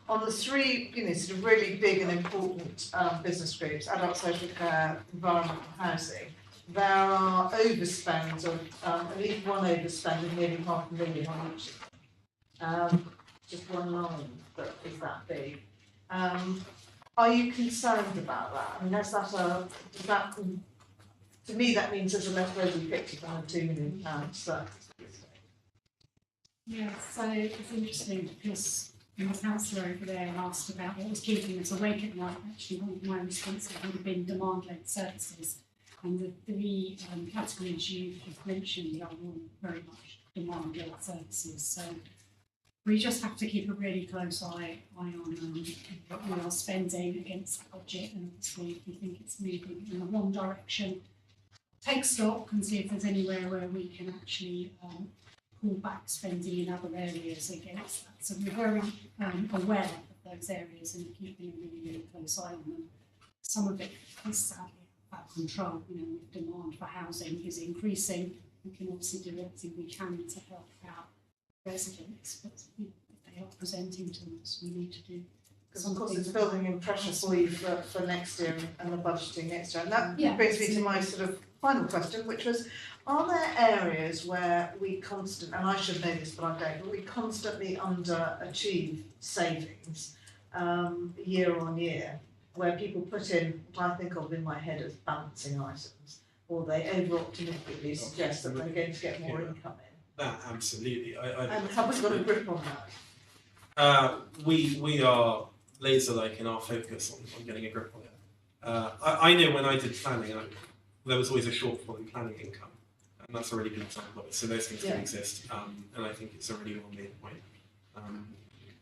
S1: on the three, sort of really big and important business groups, adult social care, environment and housing, there are overspends of at least one overspend of nearly $500,000 on each. Just one line that is that big. Are you concerned about that? I mean, to me that means there's a less rosy picture than £2 million.
S16: Yeah, so it's interesting because the councillor over there asked about what was keeping us awake at night. Actually, one of my responses would have been demand-led services. And the three categories you have mentioned are all very much demand-led services. So we just have to keep a really close eye on what we are spending against the budget, and obviously if we think it's moving in the wrong direction, take stock and see if there's anywhere where we can actually pull back spending in other areas against that. So we're very aware of those areas and keeping a really, really close eye on them. Some of it is sadly out of control. If demand for housing is increasing, we can obviously do everything we can to help out residents, but if they are presenting to us, we need to do.
S1: Because of course it's building in pressure for you for next year and the budgeting next year. And that brings me to my sort of final question, which was, are there areas where we and I should know this but I don't, but we constantly underachieve savings year on year, where people put in what I think of in my head as balancing items, or they over-optimistically suggest that they're going to get more income in?
S15: That absolutely.
S1: And have we got a grip on that?
S15: We are laser-like in our focus on getting a grip on it. I know when I did planning, there was always a shortfall in planning income, and that's a really good example of it. So those things can exist, and I think it's a really well-made point.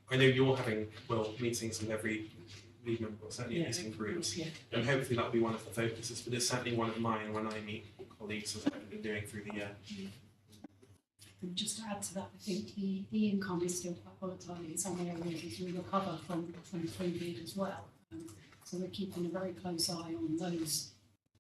S15: I know you're having meetings with every lead member, or certainly meeting groups, and hopefully that will be one of the focuses. But it's certainly one of mine when I meet colleagues, as I've been doing through the year.
S16: And just to add to that, I think the income is still quite volatile in some areas as we recover from COVID as well. So we're keeping a very close eye on those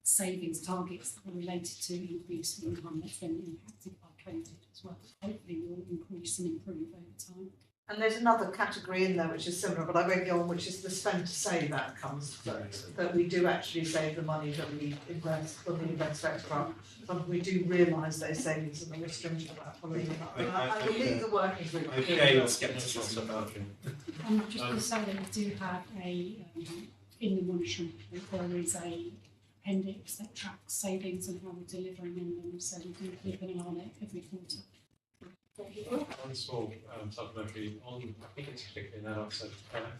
S16: savings targets that are related to increased income that's been impacted by COVID as well. Hopefully we'll increase and improve over time.
S1: And there's another category in there which is similar, but I won't go on, which is the spend to save outcomes, that we do actually save the money that we invest when we invest extra. But we do realise those savings and the more stringent about following them up. I will leave the working group.
S15: Okay, scepticism about it.
S16: Just to say that we do have in the monitoring report, there is a appendix that tracks savings and how we're delivering in them, so we do keep an eye on it every quarter.
S11: One small supplementary on, I think it's particularly in adult social care,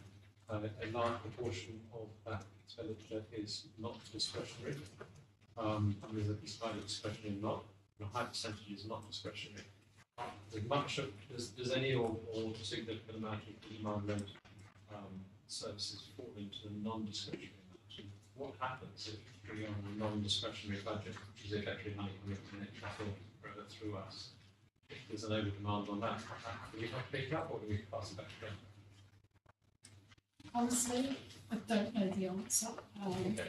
S11: a large proportion of that expenditure is not discretionary. And there's a slightly discretionary not, and a high percentage is not discretionary. Does any or significant amount of demand-led services fall into the non-discretionary amount? And what happens if we are on a non-discretionary budget, which is effectively money coming from an extra through us? If there's an over demand on that, do we have to pick it up or do we pass it back to them?
S16: Honestly, I don't know the answer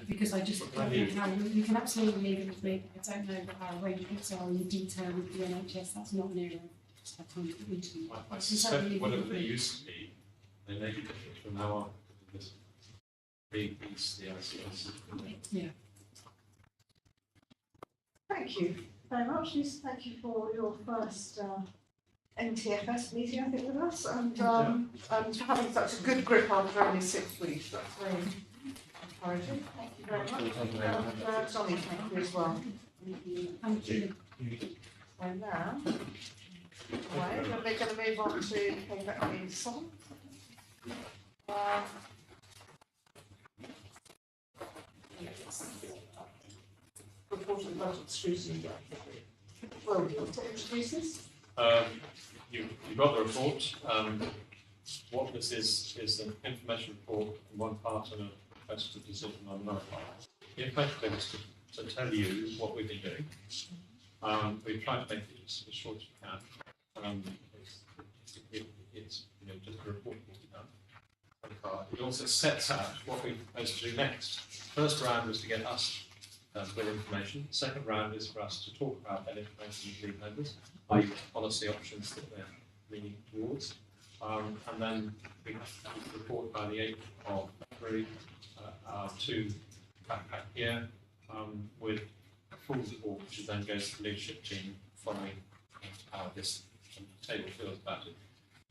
S16: because I just don't know how you can absolutely leave it with me. I don't know what our arrangements are in detail with the NHS. That's not an area I just have time to get into.
S11: I suspect whatever they used to be, they may be different from now on. This big piece, the ICS.
S16: Yeah.
S1: Thank you very much, Lisa. Thank you for your first NTFS meeting, I think, with us, and for having such a good grip after only 6 weeks. That's very encouraging. Thank you very much. And Johnny, thank you as well.
S16: Thank you.
S1: So now, we're going to move on to payback 7. Report of the budget scrutiny. Well, do you want to introduce this?
S11: You've got the report. What this is an information report on one part and a request for decision on another part. The information thing is to tell you what we've been doing. We've tried to make it as short as we can. It's just a report what we've done so far. It also sets out what we propose to do next. First round was to get us with information. Second round is for us to talk about that information with lead members, i.e. policy options that we're leaning towards. And then we have to report by the 8th of February to backpack here with a full report, which then goes to the leadership team following how this table feels about it.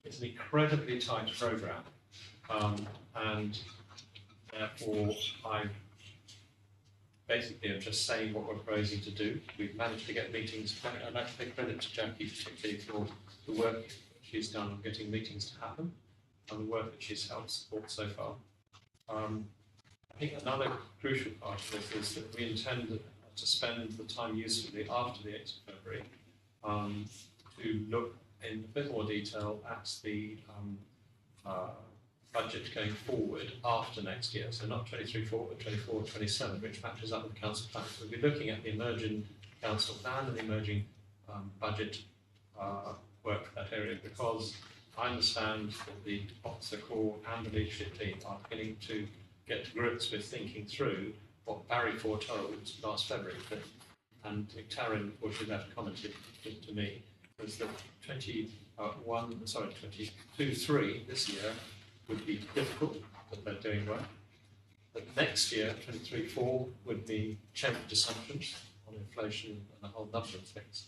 S11: It's an incredibly tight programme, and therefore I basically I'm just saying what we're proposing to do. We've managed to get meetings. I'd like to pay credit to Jackie particularly for the work she's done on getting meetings to happen and the work that she's helped support so far. I think another crucial part of this is that we intend to spend the time usefully after the 8th of February to look in a bit more detail at the budget going forward after next year, so not 23-4 but 24-27, which matches up with the council plan. So we'll be looking at the emerging council plan and the emerging budget work for that area, because I understand that the officer corps and the leadership team are beginning to get to grips with thinking through what Barry foretold last February, and Taryn, before she left, commented to me, was that 22-3 this year would be difficult, but they're doing well. But next year, 23-4, would be changed assumptions on inflation and a whole number of things.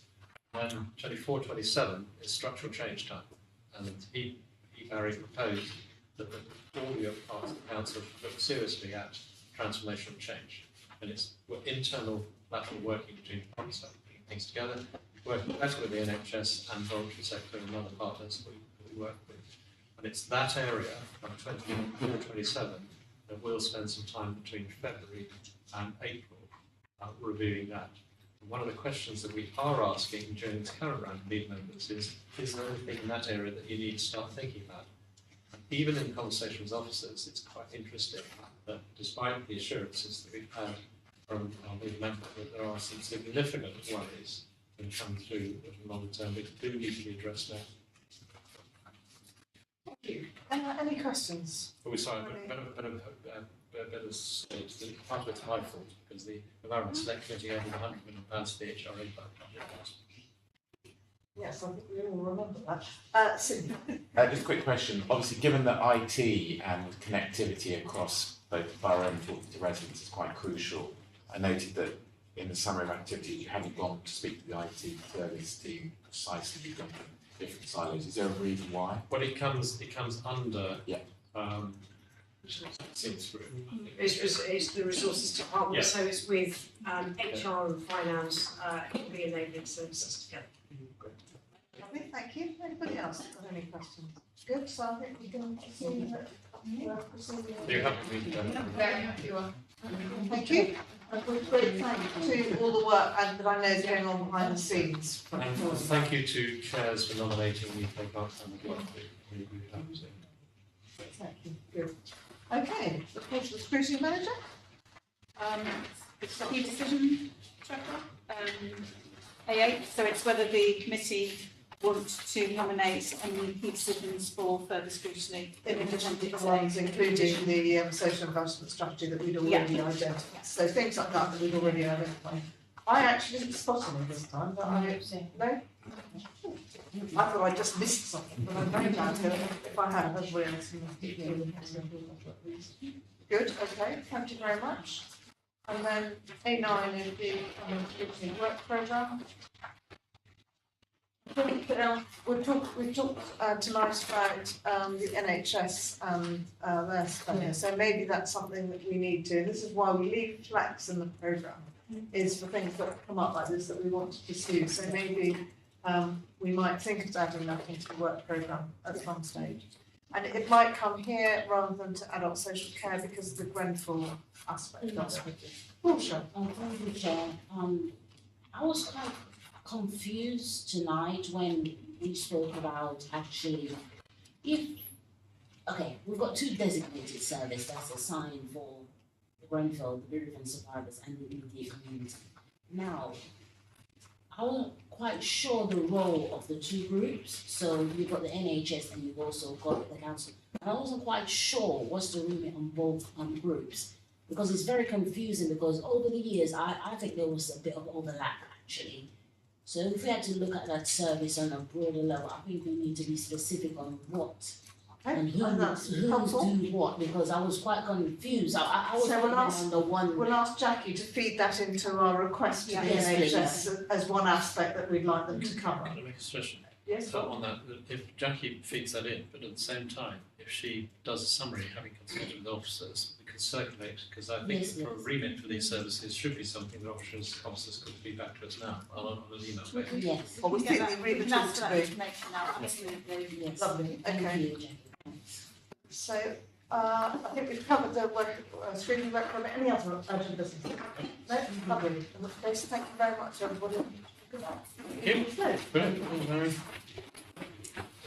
S11: And 24-27 is structural change time. And Barry proposed that all the other parts of the council look seriously at transformational change. And it's internal lateral working between departments, putting things together, working better with the NHS and voluntary sector and other partners that we work with. And it's that area from 24-27 that we'll spend some time between February and April reviewing that. And one of the questions that we are asking during this current round of lead members is there anything in that area that you need to start thinking about? And even in conversation with officers, it's quite interesting that despite the assurances that we've had from our lead members, that there are some significant worries that come through at the long term that do need to be addressed now.
S1: Thank you. Any questions?
S11: Oh, sorry, better state that part of it's my fault because the Environment Select Committee added £100 million to the HRA budget.
S1: Yes, I think we all remember that. Sydney.
S6: Just a quick question. Obviously, given that IT and connectivity across both the borough and talking to residents is quite crucial, I noted that in the summary of activities you haven't gone to speak to the IT service team precisely. You've gone to different silos. Is there a reason why?
S11: Well, it comes under.
S6: Yeah.
S13: It's the resources department,
S11: Yeah.
S13: so it's with HR and finance, the enabling services together.
S1: Lovely, thank you. Anybody else got any questions? Good, so I think we can proceed.
S11: You have to meet them.
S1: You are. Thank you. And great thank you to all the work that I know is going on behind the scenes.
S11: And thank you to chairs for nominating me for part and the work that we have to.
S1: Thank you. Good. Okay, report to the scrutiny manager.
S14: It's a key decision tracker, A8, so it's whether the committee want to nominate any key decisions for further scrutiny.
S1: In addition to the ones including the social investment strategy that we'd already identified. So things like that we'd already identified. I actually didn't spot any this time, but no? I thought I just missed something, but I'm very glad to, if I have, everybody else must be good, okay, thank you very much. And then A9 is the scrutiny work programme. We've talked tonight about the NHS and their spending,
S3: Yeah.
S1: so maybe that's something that we need to, this is why we leave flex in the programme, is for things that come up like this that we want to pursue, so maybe we might think about adding that into the work programme at some stage. And it might come here rather than to adult social care because of the Grenfell aspect of it. Oh, sure.
S9: Thank you, Chair. I was quite confused tonight when we spoke about actually we've got two designated services that's assigned for the Grenfell, the bereavement survivors and the immediate community. Now, I wasn't quite sure the role of the two groups. So you've got the NHS and you've also got the council. And I wasn't quite sure what's the remit on both groups because it's very confusing because over the years I think there was a bit of overlap actually. So if we had to look at that service on a broader level, I think we need to be specific on what and who do what because I was quite confused. I was
S1: So
S9: on the one.
S1: We'll ask Jackie to feed that into our request to the NHS as one aspect that we'd like them to cover.
S11: Can I make a suggestion?
S1: Yes.
S11: On that, if Jackie feeds that in, but at the same time, if she does a summary, having consulted with officers, we can circulate, because I think that for a remit for these services should be something that officers could feed back to us now on an email basis.
S9: Yes.
S1: Well, we think the remit ought to be.
S14: Information now, absolutely.
S9: Yes.
S1: Lovely,
S9: Thank
S1: okay.
S9: you, Jackie.
S1: So, I think we've covered the work, screening work from any other urgent business. No, lovely. In which case, thank you very much, everybody. Good night.
S11: Thank you. Brilliant. Thank you, Mary.